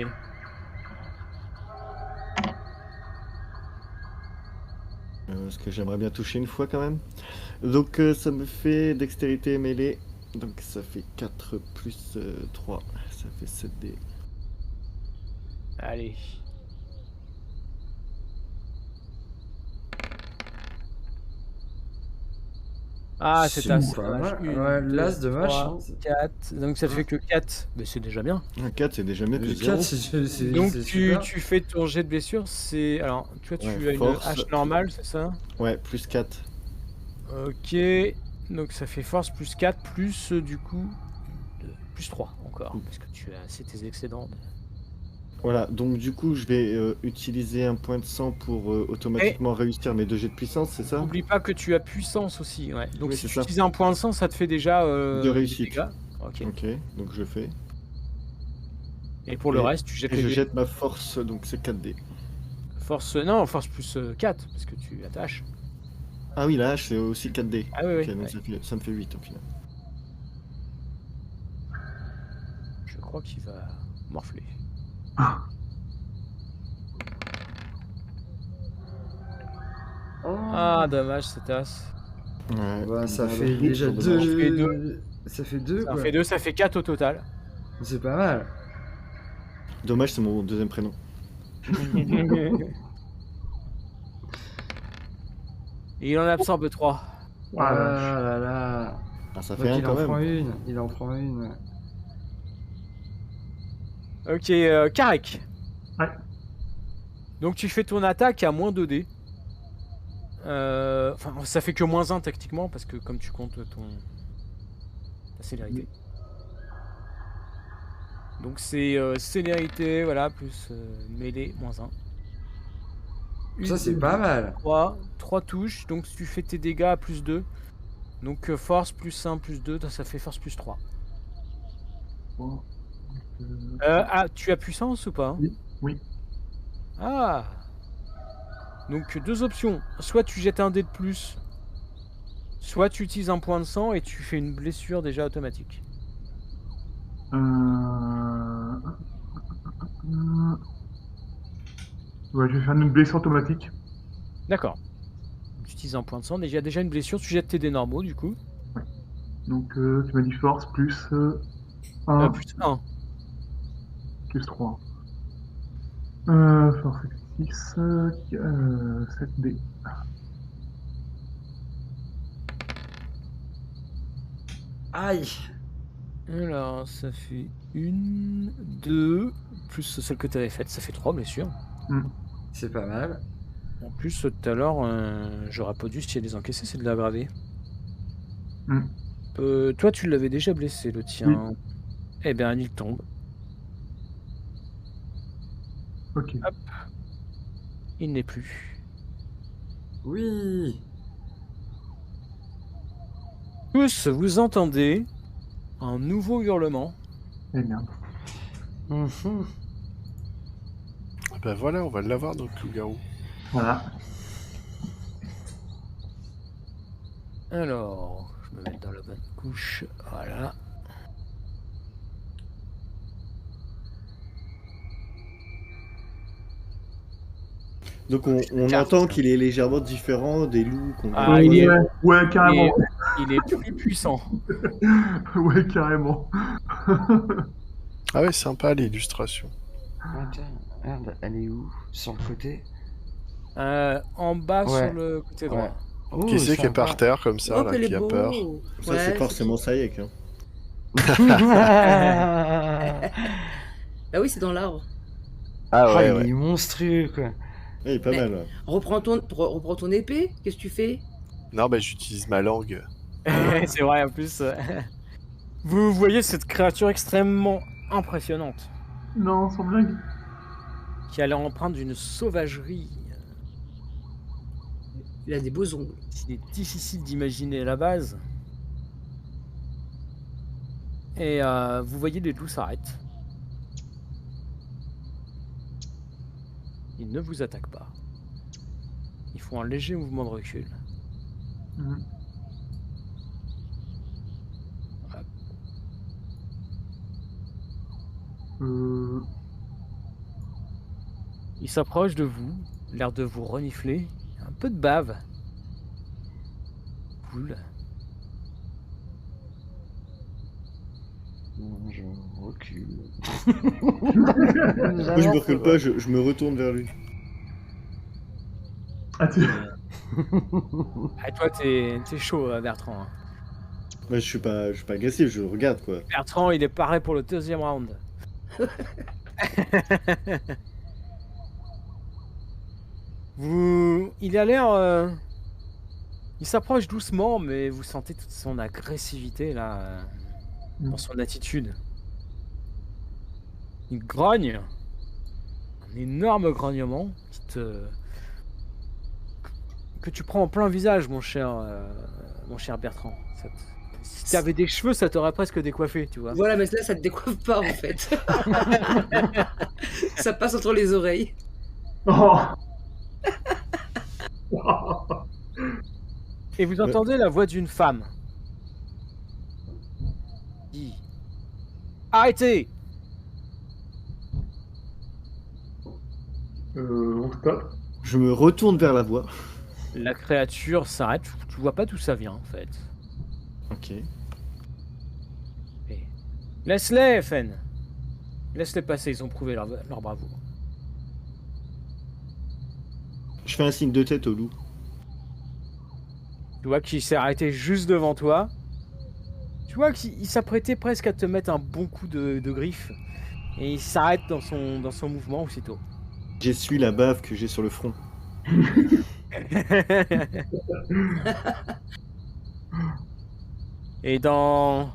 Parce que j'aimerais bien toucher une fois quand même. Donc ça me fait dextérité mêlée. Donc ça fait 4 plus 3. Ça fait 7 dés. Allez. Ah, c'est ta Pas mal. Ouais, l'as de vache. 4. Donc ça fait que 4. Mais c'est déjà bien. 4, c'est déjà mieux que Le 0. 4, c'est Donc c'est tu super. fais ton jet de blessure, c'est... Alors, tu vois, tu Ouais, as une force. hache normale, c'est ça? Ouais, plus 4. Ok. Donc ça fait force plus 4, plus du coup... plus 3 encore. Parce que tu as... C'est tes excédents. Voilà, donc du coup, je vais utiliser un point de sang pour automatiquement réussir mes 2 jets de puissance, c'est ça? N'oublie pas que tu as puissance aussi, ouais. Donc Oui, si c'est tu ça. utilises un point de sang, ça te fait déjà... De des réussite. dégâts. Ok. Ok, donc je fais. Et pour le Et- reste, tu jettes Et les je dés. jette ma force, donc c'est 4 dés. Force... Non, force plus 4, parce que tu attaches. Ah oui, la hache, c'est aussi 4 dés. Ah oui, Ok, oui. donc Ouais. ça me fait 8 au final. Je crois qu'il va morfler. Oh. Ah, dommage, cette as. Ouais, Bah, ça voilà, fait donc, déjà c'est dommage. Ça fait 2. Ça fait 2 Ça quoi. fait 2, ça fait 4 au total. C'est pas mal. Dommage, c'est mon deuxième prénom. Et il en absorbe 3. Ah là là. Ah, ça Donc fait un il en quand prend même. une. Il en prend une. Ok, Karek. Ouais. Donc tu fais ton attaque à moins 2D. Enfin, ça fait que moins 1 tactiquement, parce que comme tu comptes ta célérité. Donc c'est célérité, voilà, plus mêlée, moins 1. Ça c'est pas mal. 3 touches, donc tu fais tes dégâts à plus 2. Donc force plus 1 plus 2, ça fait force plus 3. Bon. Tu as puissance ou pas? Oui. Ah. Donc 2 options. Soit tu jettes un dé de plus, soit tu utilises un point de sang et tu fais une blessure déjà automatique. Ouais, je vais faire une blessure automatique. D'accord. Tu utilises un point de sang. Déjà une blessure. Tu jettes tes dés normaux, du coup. Donc, tu m'as dit force plus 1 Plus 1. plus 3. Force 6, 7D. Aïe. Alors, ça fait 1, 2, plus celle que tu avais faite, ça fait 3 blessures. C'est pas mal. En plus, tout à l'heure, j'aurais pas dû, si elle les encaisser, c'est de l'aggraver. Toi, tu l'avais déjà blessé, le tien. Eh bien, il tombe. Ok. Hop. Il n'est plus. Oui. Tous, vous entendez un nouveau hurlement. Eh merde. Mhm. Ben voilà, on va l'avoir notre loup-garou. Voilà. Alors, je me mets dans la bonne couche. Voilà. Donc on entend qu'il est légèrement différent des loups qu'on Ah, voit. il est- Ouais, carrément. Il est plus puissant. Ouais, carrément. Ah ouais, sympa l'illustration. Attends, merde, elle est où? Sur le côté? En bas Ouais. sur le côté droit. Ouais. Oh, Qui c'est qui est sympa. par terre comme ça, Oh, là, qu'elle qui est a beau. peur? Ça, Ouais, c'est forcément Sayek. Hein. Bah oui, c'est dans l'arbre. Ah Ah, ouais, il ouais. est monstrueux, quoi. Il est pas Mais- mal. Ouais. Reprends ton épée. Qu'est-ce que tu fais? Non, ben j'utilise ma langue. C'est vrai, en plus. Vous voyez cette créature extrêmement impressionnante, Non, sans blague. qui a l'air empreinte d'une sauvagerie Il a des beaux ongles. qu'il est difficile d'imaginer à la base. Et vous voyez les loups s'arrêtent. Ils ne vous attaquent pas. Ils font un léger mouvement de recul. Mhm. Ils s'approchent de vous, l'air de vous renifler. Un peu de bave. Cool. Je recule. Moi, je me recule pas, je me retourne vers lui. Ah, tu... Ah, toi, t'es chaud, Bertrand. hein. Moi, je suis pas agressif, je regarde quoi. Bertrand, il est paré pour le deuxième round. Il a l'air... Il s'approche doucement, mais vous sentez toute son agressivité, là, dans son attitude. Il grogne. Un énorme grognement que tu prends en plein visage, mon cher Bertrand. Si t'avais des cheveux, ça t'aurait presque décoiffé, tu vois. Voilà, mais là, ça te décoiffe pas, en fait. Ça passe entre les oreilles. Oh. Et vous entendez la voix d'une femme. Dit, arrêtez! On stoppe. Je me retourne vers la voix. La créature s'arrête. Tu vois pas d'où ça vient, en fait. Ok. Et... Laisse-les, Fen. Laisse-les passer, ils ont prouvé leur bravoure. Je fais un signe de tête au loup. Tu vois qu'il s'est arrêté juste devant toi. Tu vois qu'il s'apprêtait presque à te mettre un bon coup de griffe. Et il s'arrête dans son mouvement aussitôt. J'essuie la bave que j'ai sur le front. Et dans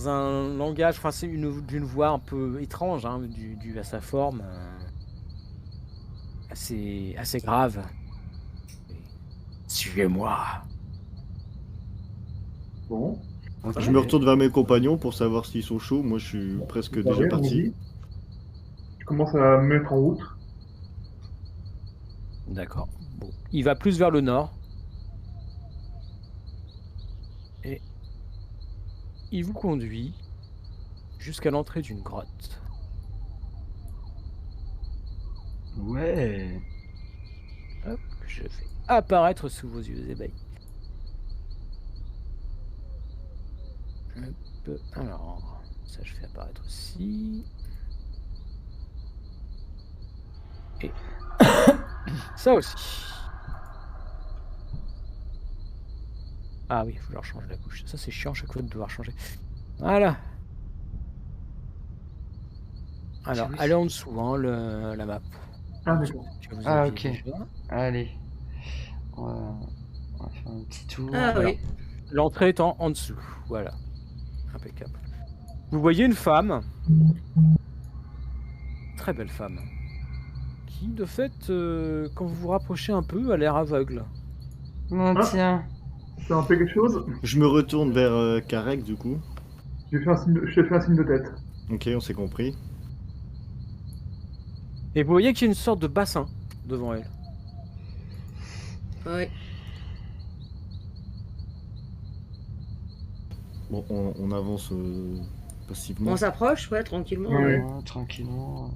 un langage, enfin c'est d'une voix un peu étrange, hein, dû à sa forme, assez grave. Suivez-moi. Bon. Je me retourne vers mes compagnons pour savoir s'ils sont chauds. Moi, je suis presque Bah déjà ouais, parti. vas-y. Je commence à me mettre en route. D'accord. Bon. Il va plus vers le nord. Et il vous conduit jusqu'à l'entrée d'une grotte. Ouais. Hop, je fais apparaître sous vos yeux ébahis. Hop, alors, ça je fais apparaître aussi. Et ça aussi. Ah oui, il faut que je change la couche. Ça c'est chiant chaque fois de devoir changer. Voilà. Alors, Oui. allez en dessous, hein, la map. Ah, d'accord. Que vous Ah, aviez ok. déjà. Allez. On va faire un petit tour. Ah Alors, oui. l'entrée est en dessous. Voilà. Impeccable. Vous voyez une femme. Très belle femme. Qui, de fait, quand vous vous rapprochez un peu, a l'air aveugle. Non, Ah. tiens. Ça a fait quelque chose? Je me retourne vers Karek du coup. Je t'ai fait un signe de tête. Ok, on s'est compris. Et vous voyez qu'il y a une sorte de bassin devant elle. Oui. Bon, on avance passivement. On s'approche, ouais, tranquillement. Ouais. Ouais. Ouais, tranquillement.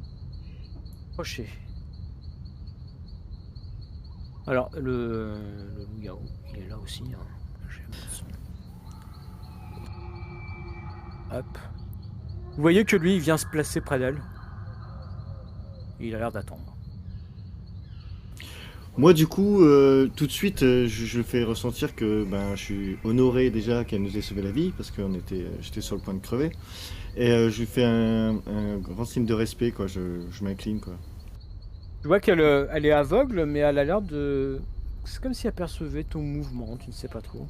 Approchez. Alors, le loup-garou, il est là aussi. Hein. Je vais mettre son- Hop. Vous voyez que lui, il vient se placer près d'elle. Il a l'air d'attendre. Moi, du coup, tout de suite, je fais ressentir que ben, je suis honoré déjà qu'elle nous ait sauvé la vie, parce que j'étais sur le point de crever. Et je lui fais un grand signe de respect, quoi. Je m'incline, quoi. Tu vois qu'elle elle est aveugle, mais elle a l'air de... C'est comme si elle percevait ton mouvement, tu ne sais pas trop.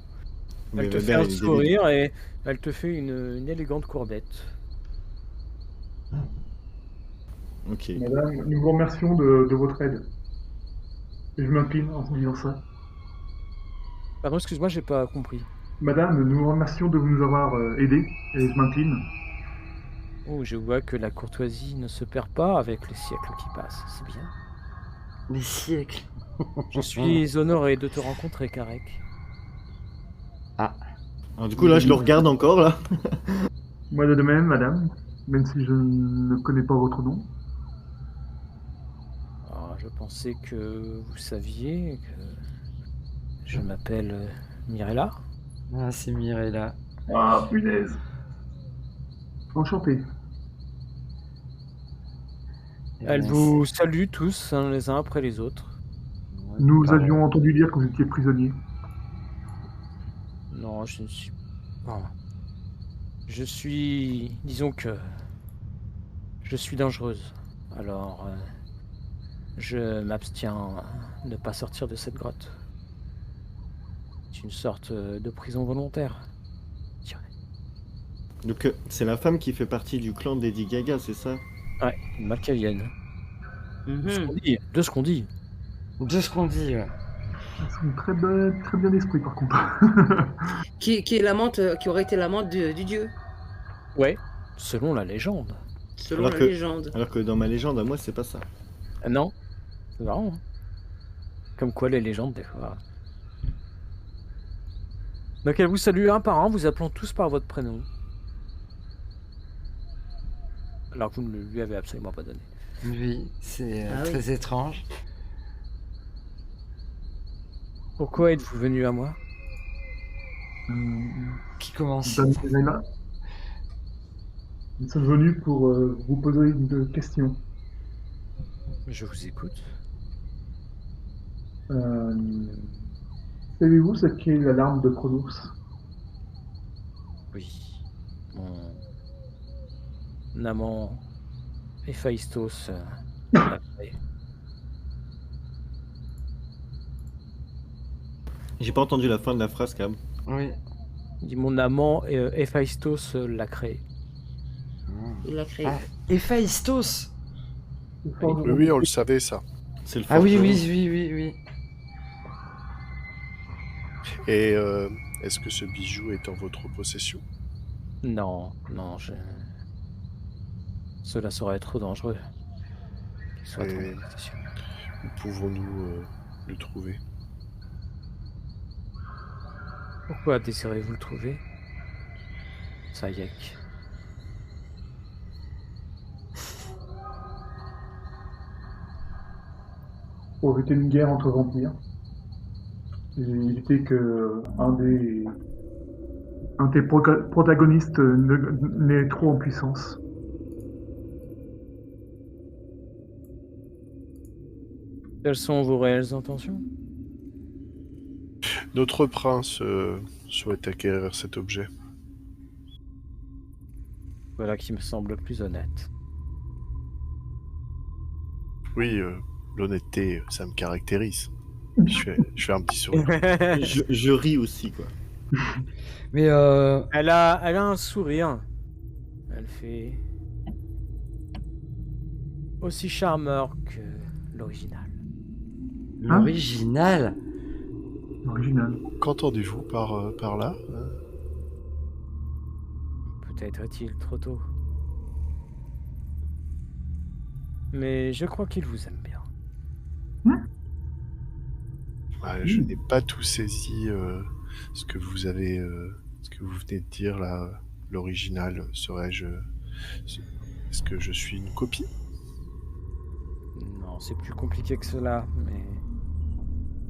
Mais Elle te Weber, fait un il est débile. sourire et elle te fait une élégante courbette. Ok. Madame, nous vous remercions de votre aide. Et je m'incline en disant ça. Pardon, excuse-moi, j'ai pas compris. Madame, nous vous remercions de nous avoir aidés. Et je m'incline. Oh, je vois que la courtoisie ne se perd pas avec les siècles qui passent, c'est bien. Les siècles. Je suis honoré de te rencontrer, Karek. Alors, du coup, là, je le regarde encore, là. Moi de même, madame. Même si je ne connais pas votre nom. Alors, je pensais que vous saviez que je m'appelle Mirella. Ah, c'est Mirella. Ah, punaise. Enchanté. Elle vous salue tous, hein, les uns après les autres. Nous avions entendu dire que vous étiez prisonnier. Non, je ne suis pas. Je suis... Disons que... Je suis dangereuse. Alors... je m'abstiens de ne pas sortir de cette grotte. C'est une sorte de prison volontaire. je dirais. Donc, c'est la femme qui fait partie du clan de Lady Gaga, c'est ça? Ouais, une malkavienne. De ce Mhm. qu'on dit. De ce qu'on dit. De ce qu'on dit, ouais. Elles sont très bien d'esprit, par contre. Qui est l'amante, qui aurait été l'amante du dieu, Ouais, selon la légende. selon Alors la que- légende. Alors que dans ma légende, à moi, c'est pas ça. Non, c'est marrant. Hein. Comme quoi les légendes, des fois. Donc elle vous salue un par un, vous appelant tous par votre prénom. Alors que vous ne le lui avez absolument pas donné. Oui, c'est Ah oui. très étrange. Pourquoi êtes-vous venu à moi? Qui commence? Madame Mirella, nous sommes venus pour vous poser une question. Je vous écoute. Savez-vous ce qu'est l'alarme de Chronos? Oui. Mon amant Héphaïstos l'a fait. J'ai pas entendu la fin de la phrase, quand même. Oui. Il dit mon amant Héphaïstos l'a créé. Il l'a créé. Ah, Héphaïstos. Oui, oui, on le savait, ça. C'est le Ah oui, forgeron. oui. Et est-ce que ce bijou est en votre possession? Non, cela serait trop dangereux. Qu'il soit Et- en ma possession. Où pouvons-nous le trouver? Pourquoi désirez-vous le trouver, Sayek? pour éviter une guerre entre vampires. Et éviter que un des protagonistes n'ait trop en puissance. Quelles sont vos réelles intentions? Notre prince souhaite acquérir cet objet. Voilà qui me semble le plus honnête. Oui, l'honnêteté, ça me caractérise. Je fais un petit sourire. Je ris aussi, quoi. Mais Elle a un sourire. Elle fait aussi charmeur que l'original. l'original. Original. Qu'entendez-vous par là? Peut-être est-il trop tôt. Mais je crois qu'il vous aime bien. Ouais, je n'ai pas tout saisi ce que vous avez, ce que vous venez de dire là. L'original serais-je? Est-ce que je suis une copie? Non, c'est plus compliqué que cela, mais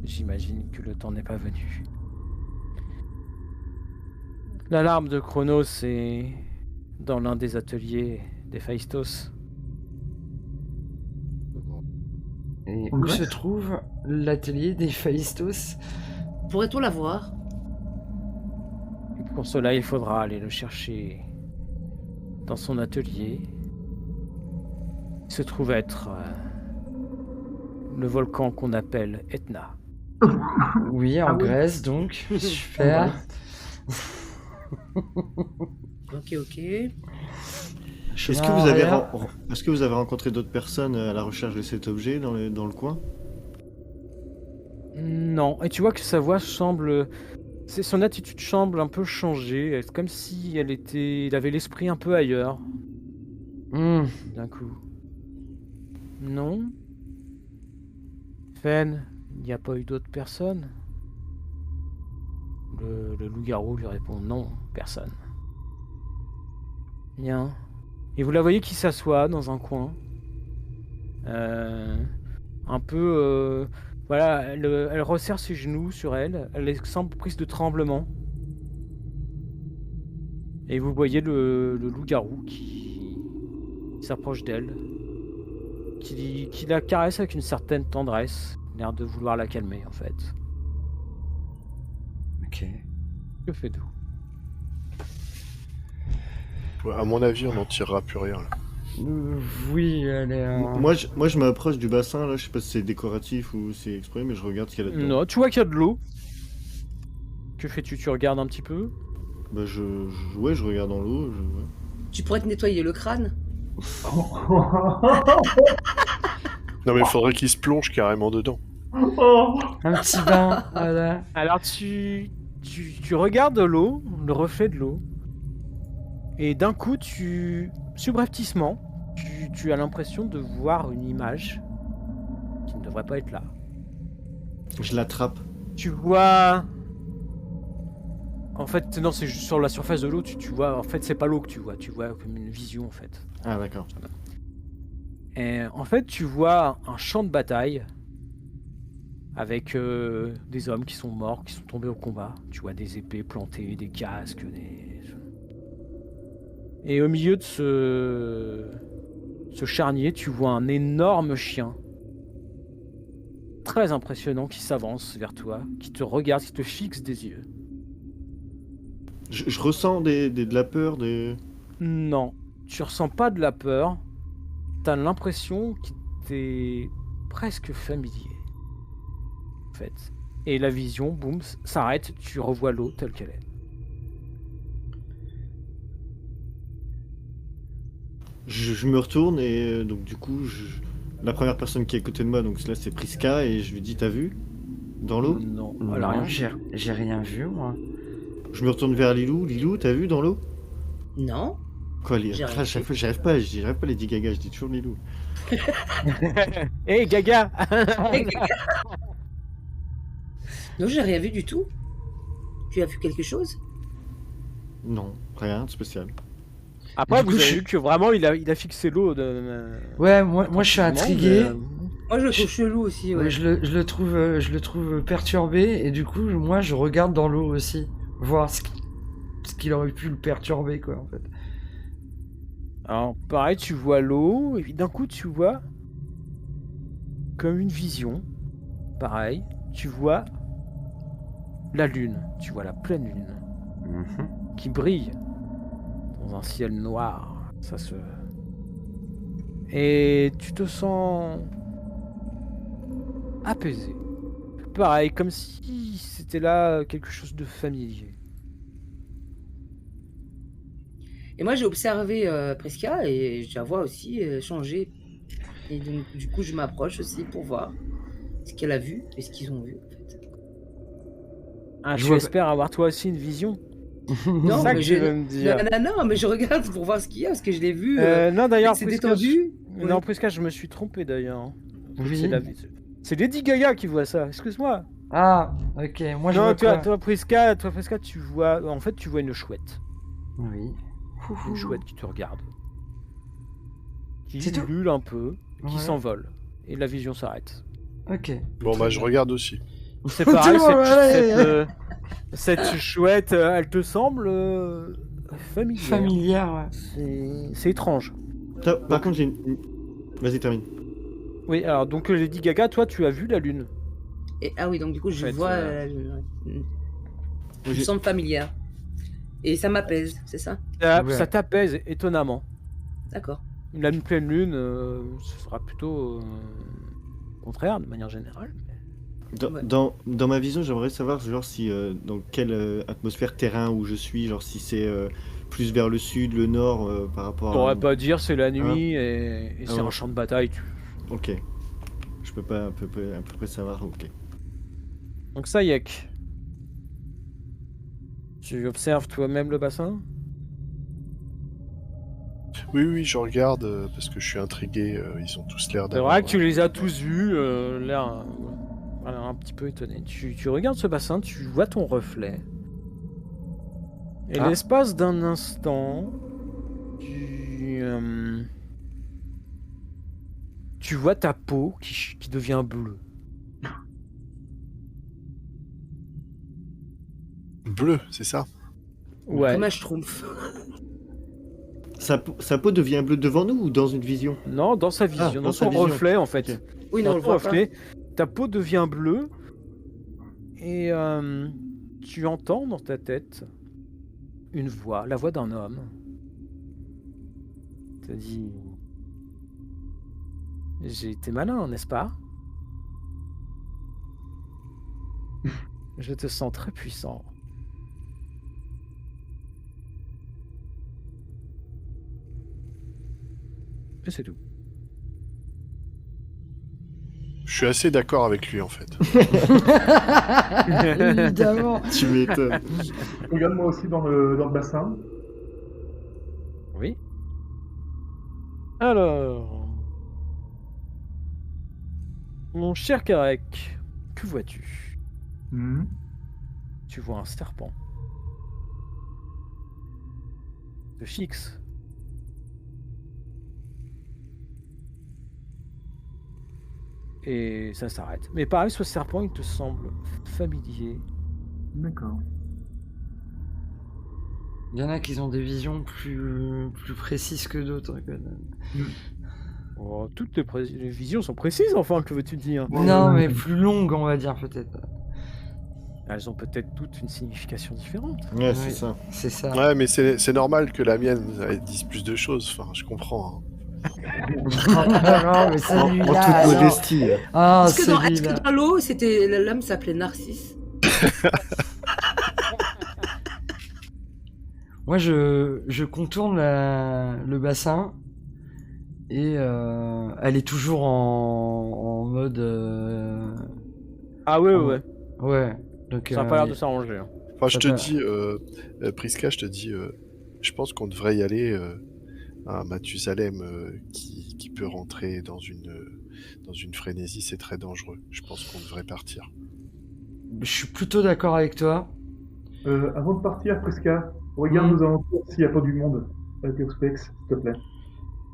j'imagine que le temps n'est pas venu. L'alarme de Chronos est dans l'un des ateliers d'Héphaïstos. Et En où Grèce se trouve l'atelier d'Héphaïstos? Pourrait-on la voir? Pour cela, il faudra aller le chercher dans son atelier. Il se trouve être le volcan qu'on appelle Etna. Oui, en Ah oui. Grèce, donc. Super. Ok. Est-ce que, est-ce que vous avez rencontré d'autres personnes à la recherche de cet objet dans le coin? Non, et tu vois que sa voix semble... Son attitude semble un peu changer. C'est comme si il avait l'esprit un peu ailleurs, d'un coup. Non? Fen, il n'y a pas eu d'autres personnes? Le loup-garou lui répond non, personne. Bien. Et vous la voyez qui s'assoit dans un coin. Un peu... voilà, elle resserre ses genoux sur elle. Elle semble prise de tremblement. Et vous voyez le loup-garou qui s'approche d'elle. Qui la caresse avec une certaine tendresse. L'air de vouloir la calmer, en fait. Ok. Que faites-vous? Ouais, à mon avis, on n'en tirera plus rien. Là. Oui, elle est... Moi, je m'approche du bassin, là, je sais pas si c'est décoratif ou c'est exprès, mais je regarde ce qu'il y a là-dedans. Non, tu vois qu'il y a de l'eau. Que fais-tu? Tu regardes un petit peu? Bah, je regarde dans l'eau. Ouais. Tu pourrais te nettoyer le crâne? Non, mais il faudrait qu'il se plonge carrément dedans. Un petit bain, voilà. Alors tu regardes l'eau, le reflet de l'eau, et d'un coup subrepticement, tu as l'impression de voir une image qui ne devrait pas être là. Je l'attrape. Tu vois... En fait, non, c'est juste sur la surface de l'eau, tu vois... En fait, c'est pas l'eau que tu vois comme une vision, en fait. Ah, d'accord. Et en fait, tu vois un champ de bataille avec des hommes qui sont morts, qui sont tombés au combat. Tu vois des épées plantées, des casques, Et au milieu de ce charnier, tu vois un énorme chien. Très impressionnant qui s'avance vers toi, qui te regarde, qui te fixe des yeux. Je ressens de la peur, Non, tu ressens pas de la peur. T'as l'impression qu'il t'est presque familier. En fait. Et la vision, boum, s'arrête, tu revois l'eau telle qu'elle est. Je me retourne et donc du coup, la première personne qui est à côté de moi, donc là c'est Priska, et je lui dis, t'as vu? Dans l'eau? Non, Non, elle a rien. j'ai rien vu, moi. Je me retourne vers Lilou. Lilou, t'as vu dans l'eau? Non. Quoi, J'ai rien à chaque fois, j'arrive pas Lady Gaga, je dis toujours Lilou. Hé, Gaga. Non, j'ai rien vu du tout. Tu as vu quelque chose? Non, rien de spécial. Après, Du vous coup, avez vu que vraiment, il a fixé l'eau. Ouais, moi je suis intrigué. Moi, je le trouve chelou aussi, ouais. Ouais, je le trouve perturbé et du coup, moi, je regarde dans l'eau aussi, voir ce qu'il aurait pu le perturber, quoi, en fait. Alors, pareil, tu vois l'eau, et puis d'un coup, tu vois comme une vision. Pareil, tu vois la lune, tu vois la pleine lune qui brille dans un ciel noir. Et tu te sens apaisé. Pareil, comme si c'était là quelque chose de familier. Et moi, j'ai observé Prisca et je la vois aussi changer. Et donc, du coup, je m'approche aussi pour voir ce qu'elle a vu et ce qu'ils ont vu, en fait. Ah, Je tu vois espères avoir toi aussi une vision? Non, C'est ça mais que tu veux me dire. Non, mais je regarde pour voir ce qu'il y a, parce que je l'ai vu. Non, d'ailleurs, c'est Prisca, détendu. Non, Ouais. Prisca, je me suis trompé d'ailleurs. En fait, Oui. c'est Lady Gaga qui voit ça, excuse-moi. Ah, ok, moi je Non, vois quoi? toi, Prisca, tu vois... En fait, tu vois une chouette. Oui. Une chouette qui te regarde. Qui C'est tout? ulule un peu, qui Ouais. s'envole. Et la vision s'arrête. Ok. Bon, bah, je regarde aussi. C'est pareil, Tout le monde, allez. cette chouette, elle te semble familière. Familière, ouais. C'est étrange. Par contre, j'ai une... Vas-y, termine. Oui, alors donc Lady Gaga, toi, tu as vu la lune. Ah oui, donc du coup, je En fait, vois. Je me J'ai- sens familière. Et ça m'apaise, c'est ça? Ouais. Ça t'apaise étonnamment. D'accord. La pleine lune, ce sera plutôt contraire de manière générale. Ouais. Dans ma vision, j'aimerais savoir genre si dans quelle atmosphère terrain où je suis, genre si c'est plus vers le sud, le nord par On rapport pourrait à... pas dire c'est la nuit et c'est ouais. un champ de bataille. Ok. Je peux pas à peu près savoir, ok. Donc ça, Yek. Tu observes toi-même le bassin? Oui, je regarde parce que je suis intrigué. Ils ont tous l'air C'est d'avoir... vrai que tu les as tous vus, l'air voilà, un petit peu étonné. Tu regardes ce bassin, tu vois ton reflet. Et l'espace d'un instant, tu vois ta peau qui devient bleue. Bleu, c'est ça? Ouais. Comme un schtroumpf. Sa peau devient bleue devant nous ou dans une vision? Non, dans sa vision, dans dans sa son vision. reflet en fait. Ok. Oui, non, Dans on le ton voit pas. reflet, ta peau devient bleue et tu entends dans ta tête une voix, la voix d'un homme. Te dit: j'ai été malin, n'est-ce pas? Je te sens très puissant. Et c'est tout. Je suis assez d'accord avec lui, en fait. Évidemment. Tu m'étonnes. Regarde moi aussi dans le bassin. Oui. Alors, mon cher Karek, que vois-tu? Mhm. Tu vois un serpent. Te fixe. Et ça s'arrête. Mais pareil, ce serpent, il te semble familier. D'accord. Il y en a qui ont des visions plus précises que d'autres. Oh, toutes les visions sont précises, enfin, que veux-tu dire? Non, mais plus longues, on va dire, peut-être. Elles ont peut-être toutes une signification différente. Ouais, c'est Oui. ça. C'est ça. Ouais, mais c'est normal que la mienne elle dise plus de choses. Enfin, je comprends. Hein. Non, mais celui-là, En toute alors. modestie. Ah, Est-ce que celui-là. dans l'eau, l'homme s'appelait Narcisse? Moi, je contourne le bassin et elle est toujours en mode. Ah ouais, Ah ouais. Ouais. Donc, Ça n'a pas l'air de s'arranger. Hein. Enfin, je Ça te va. dis, Prisca, je te dis, je pense qu'on devrait y aller à Mathusalem qui peut rentrer dans une frénésie, c'est très dangereux. Je pense qu'on devrait partir. je suis plutôt d'accord avec toi. Avant de partir, Prisca, regarde aux alentours s'il n'y a pas du monde avec Oxpex, s'il te plaît.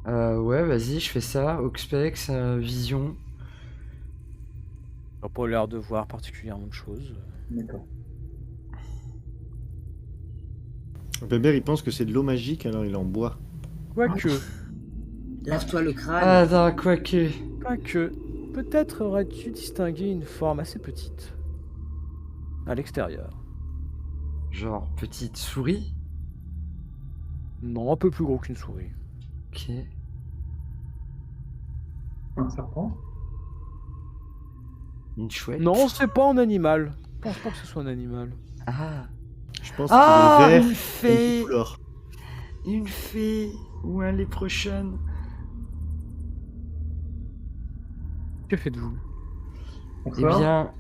Ouais, vas-y, je fais ça. Oxpex, vision. T'as pas l'air de voir particulièrement de choses. D'accord. Bébert, il pense que c'est de l'eau magique, alors il en boit. Quoique, Lave-toi le crâne. Ah, non, quoique. peut-être aurais-tu distingué une forme assez petite à l'extérieur. Genre, petite souris. Non, un peu plus gros qu'une souris. Ok. Un serpent. Une chouette. Non, c'est pas un animal. Je pense pas que ce soit un animal. Ah. Je pense Ah, qu'il est une vert. fée. Multicolore. Une fée. Ou un léprechaune. Que faites-vous? On Eh sort. bien...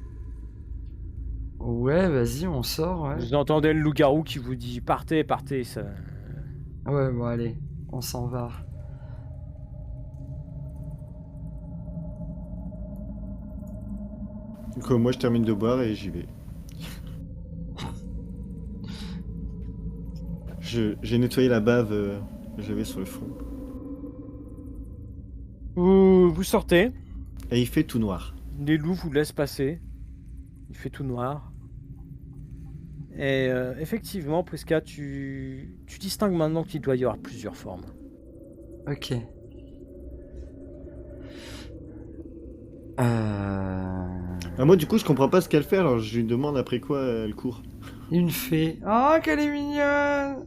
Ouais, vas-y, on sort, ouais. Vous entendez le loup-garou qui vous dit partez, partez. Ça... Ouais, bon, allez, on s'en va. Donc moi je termine de boire et j'y vais. J'ai nettoyé la bave que j'avais sur le front. Vous sortez. Et il fait tout noir. Les loups vous laissent passer. Il fait tout noir. Et effectivement, Prisca, tu distingues maintenant qu'il doit y avoir plusieurs formes. Ok. Ah, moi du coup je comprends pas ce qu'elle fait, alors je lui demande après quoi elle court. Une fée. Oh, qu'elle est mignonne.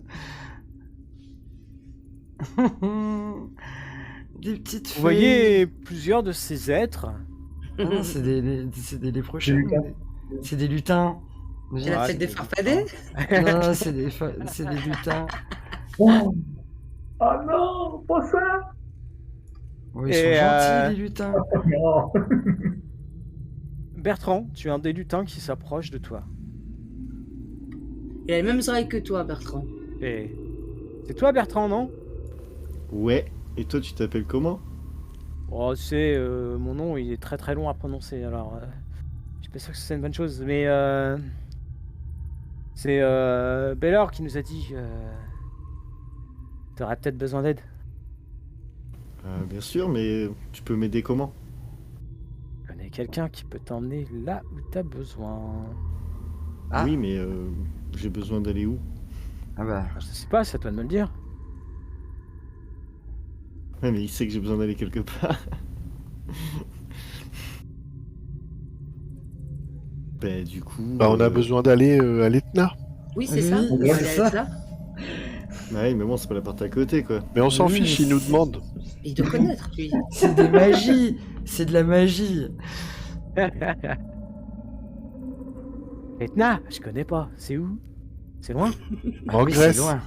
Des petites fées. Vous voyez plusieurs de ces êtres. Ah non, c'est des léprechaune. Des lutins. C'est des lutins. C'est la Ouais, fête c'est des des farfadets. Non, non, c'est des lutins. Oh. Ah non, pas ça. Oui, ils Et, sont gentils, les lutins. Non. Bertrand, tu as un des lutins qui s'approche de toi. Il a les mêmes oreilles que toi, Bertrand. Et c'est toi, Bertrand, non? Ouais, et toi tu t'appelles comment? Oh, c'est mon nom, il est très très long à prononcer. Alors, je suis pas sûr que c'est une bonne chose, mais c'est Bellor qui nous a dit. T'aurais peut-être besoin d'aide. Bien sûr, mais tu peux m'aider comment? Je connais quelqu'un qui peut t'emmener là où t'as besoin. Ah. Oui, mais j'ai besoin d'aller où? Ah bah. Je sais pas, c'est à toi de me le dire. Ouais, mais il sait que j'ai besoin d'aller quelque part. Ben du coup... Bah, on a besoin d'aller à l'Etna. Oui, c'est Oui, ça. oui, On va c'est aller ça. avec là. Ouais, mais bon, c'est pas la porte à côté, quoi. Mais on s'en Oui, fiche, mais il nous c'est- demande. Il doit connaître, lui. C'est des magies. C'est de la magie. Etna, je connais pas. C'est où? C'est loin? En Oui, Grèce. c'est loin.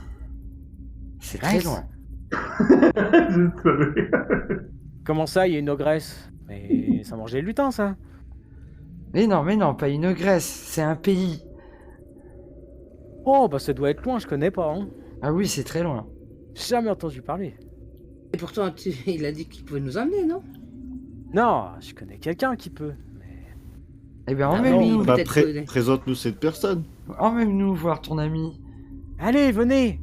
C'est très Grèce. loin. Je savais. Comment ça, il y a une ogresse? Mais ça mangeait le lutin, ça. Mais non, pas une Grèce. C'est un pays. Oh, bah ça doit être loin, je connais pas. Hein. Ah oui, c'est très loin. Jamais entendu parler. Et pourtant, il a dit qu'il pouvait nous emmener, non? Non, je connais quelqu'un qui peut. Eh bien, Ah emmène-nous. oui. Bah, peut-être que- présente-nous cette personne. Emmène-nous voir ton ami. Allez, venez.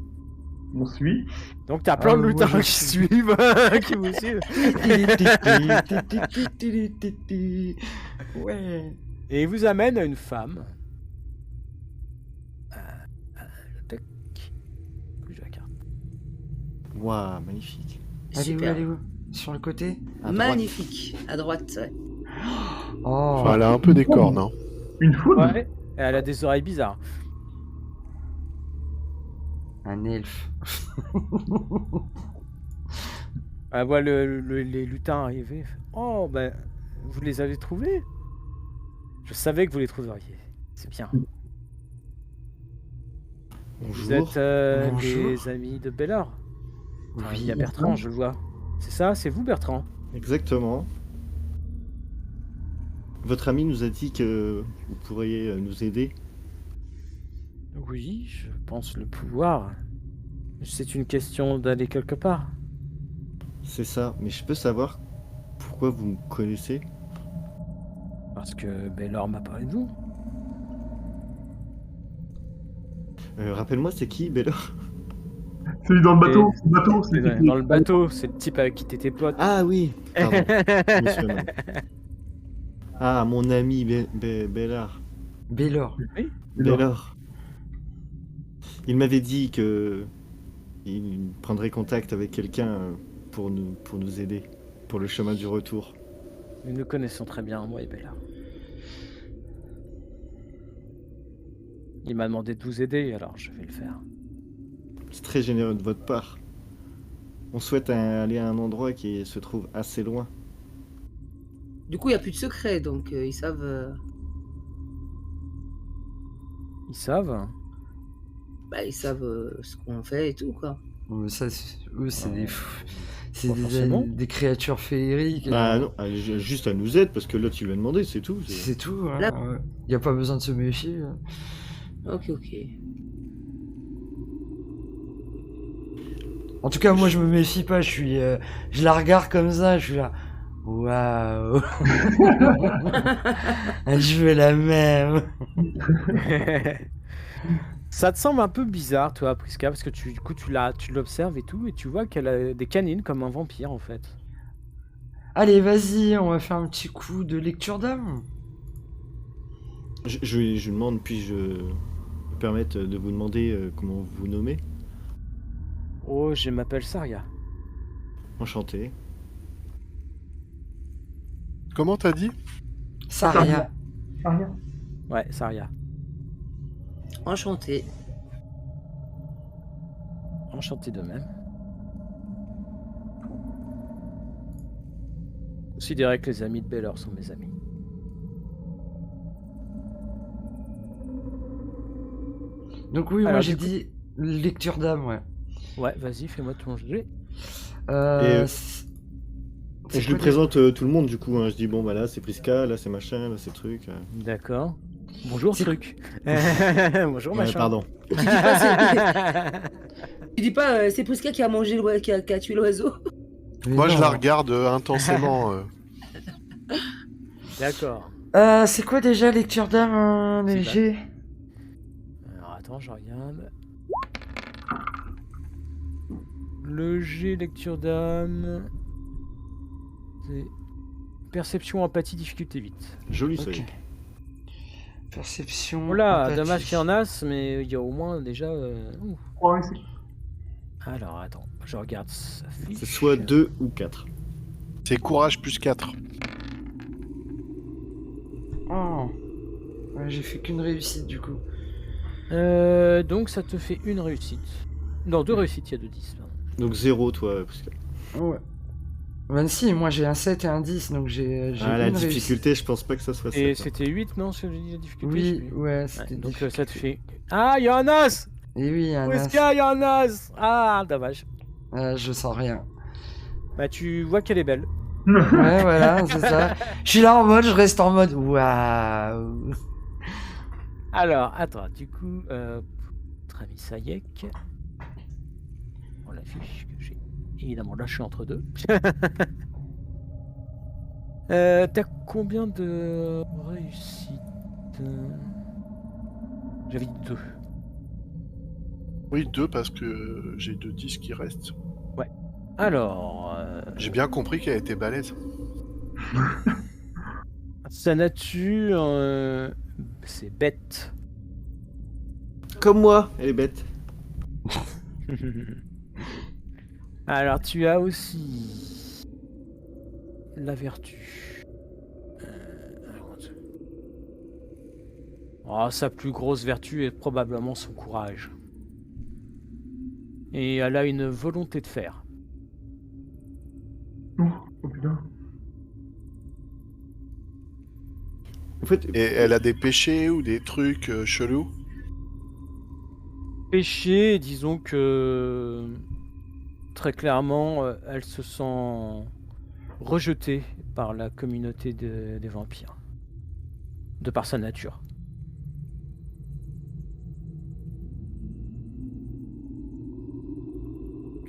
On suit. Donc t'as plein de moi, lutins je qui suis- suivent, qui vous suivent. Ouais. Et il vous amène à une femme. Tac. Bouge la carte. Waouh, magnifique. Super. Allez où? Sur le côté? À droite. Magnifique. À droite, ouais. Oh. Enfin, elle a un peu des cornes, hein. Une foudre. Ouais. Et elle a des oreilles bizarres. Un elfe. Elle voit les lutins arriver. Oh, ben, vous les avez trouvés? Je savais que vous les trouveriez. C'est bien. Vous Bonjour. êtes Bonjour. des amis de Bellor? Enfin, il y a Oui. Bertrand, je le vois. C'est ça? C'est vous, Bertrand? Exactement. Votre ami nous a dit que vous pourriez nous aider. Oui, je pense le pouvoir. C'est une question d'aller quelque part. C'est ça, mais je peux savoir pourquoi vous me connaissez? Parce que Bellor m'a parlé de vous. Rappelle-moi, c'est qui, Bellor? Celui dans le bateau. Et- C'est le bateau. C'est dans le bateau, c'est le type avec qui t'étais pote. Ah oui, pardon. Je me souviens. Ah, mon ami Bellard. Bélor. Oui. Bellard. Il m'avait dit que il prendrait contact avec quelqu'un pour nous aider pour le chemin du retour. Nous nous connaissons très bien, moi et Bella. Il m'a demandé de vous aider, alors je vais le faire. C'est très généreux de votre part. On souhaite aller à un endroit qui se trouve assez loin. Du coup, il n'y a plus de secret, donc ils savent. Ils savent. Ils savent ce qu'on fait et tout, quoi. Ouais, ça, eux, c'est des, c'est Pas forcément. des créatures féeriques. Ah non, juste elle nous aide parce que l'autre il lui a demandé, c'est tout. C'est tout. Hein, Là- ouais. Y a pas besoin de se méfier. Hein. Ok. En tout cas, moi, je me méfie pas. Je la regarde comme ça. Je suis là. Waouh. Je veux la même. Ça te semble un peu bizarre, toi, Priska, parce que du coup, tu l'observes et tout, et tu vois qu'elle a des canines comme un vampire, en fait. Allez, vas-y, on va faire un petit coup de lecture d'âme. Je lui demande, puis-je me permettre de vous demander comment vous vous nommez? Oh, je m'appelle Saria. Enchanté. Comment t'as dit? Saria. Ah, rien. Ouais, Saria. Enchanté. Enchanté de même. Considérez que les amis de Bellor sont mes amis. Donc oui, moi Alors, j'ai du coup- dit lecture d'âme, ouais. Ouais, vas-y, fais-moi ton jet. Euh, Et- c'est- Et c'est je lui quoi présente tout le monde du coup. Hein. Je dis bon bah là c'est Priska, là c'est machin, là c'est truc. D'accord. Bonjour, C'est- truc. Bonjour, Ouais, machin. pardon. Tu dis pas, tu dis pas c'est Priska qui a mangé qui a tué l'oiseau. Mais Moi, je non. la regarde intensément. D'accord. C'est quoi déjà lecture d'âme, C'est léger? Alors attends, je regarde. Le G lecture d'âme. C'est perception, empathie, difficulté, vite. Joli Ok. seuil. Perception. Oh là, empathie. dommage qu'il y en a, mais il y a au moins déjà. ouh. 3 ici. Alors attends, je regarde sa fiche. C'est soit 2 ou 4. C'est courage plus 4. Oh. Ouais, j'ai fait qu'une réussite du coup. Donc ça te fait une réussite. Non, deux réussites, il y a 2 10. pardon. Donc 0 toi Priska. Ouais. 26, moi j'ai un 7 et un 10, donc j'ai Ah la une réussite. difficulté je pense pas que ça soit Et ça. c'était 8, non, sur la difficulté Oui, je sais plus. ouais, Ouais, c'était donc difficile. ça te fait. Ah, il y a un as! Et oui, un Où est-ce as. qu'il y a? Il y a un as! Ah, dommage. Je sens rien. Bah, tu vois qu'elle est belle. Ouais, voilà, c'est ça. Je suis là en mode, je reste en mode waouh. Alors, attends, du coup, notre ami Sayek. On l'affiche que j'ai évidemment lâché entre deux. T'as combien de réussites? J'avais dit 2. Oui, 2 parce que j'ai 2 10 qui restent. Alors, J'ai bien compris qu'elle était balèze. sa nature, c'est bête. Comme moi, elle est bête. Alors, tu as aussi la vertu. Sa plus grosse vertu est probablement son courage. Et elle a une volonté de faire. Oh putain. En fait, Et elle a des péchés ou des trucs chelous? Péché, disons que très clairement, elle se sent rejetée par la communauté des vampires, de par sa nature.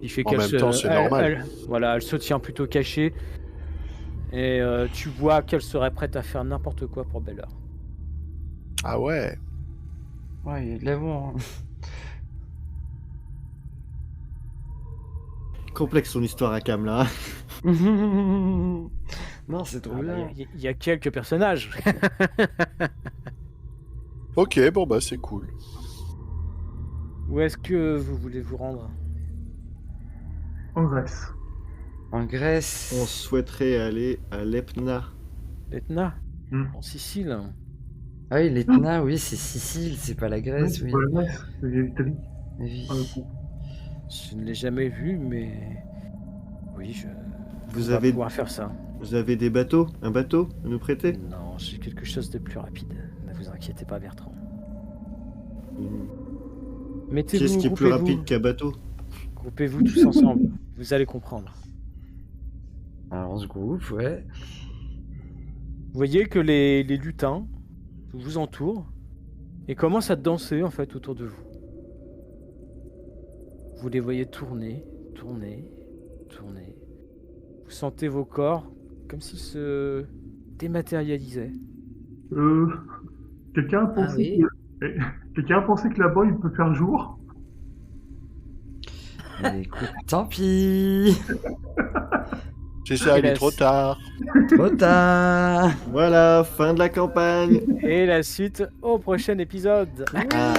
Il fait En qu'elle même se- temps, c'est normal. Voilà, elle se tient plutôt cachée. Et tu vois qu'elle serait prête à faire n'importe quoi pour Bellor. Ah ouais. Ouais, il y a de l'amour. complexe son histoire à Cam là. Non, Non, c'est trop bien. Il y a quelques personnages. Ok, bon bah c'est cool. Où est-ce que vous voulez vous rendre? En Grèce. En Grèce. On souhaiterait aller à l'Epna. L'Etna, Hmm. en Sicile. Ah oui, l'Etna, oui, c'est Sicile, c'est pas la Grèce, C'est oui. pas la Grèce, c'est l'Italie. Oui. pour le coup. Je ne l'ai jamais vu, mais oui, Vous on va avez, pouvoir faire ça. vous avez des bateaux? Un bateau à nous prêter? Non, j'ai quelque chose de plus rapide. Ne vous inquiétez pas, Bertrand. Mettez-vous, Qu'est-ce qui est plus groupez-vous. rapide qu'un bateau? Groupez-vous tous ensemble. Vous allez comprendre. Alors, on se groupe, ouais. Vous voyez que les lutins vous entourent et commencent à danser en fait autour de vous. Vous les voyez tourner, tourner, tourner. Vous sentez vos corps comme s'ils se dématérialisaient. Quelqu'un a pensé oui. Quelqu'un a pensé que là-bas il peut faire jour? Mais écoute, tant pis. C'est ça, il est Yes. trop tard. Trop tard. Voilà, fin de la campagne. Et la suite au prochain épisode. Ah.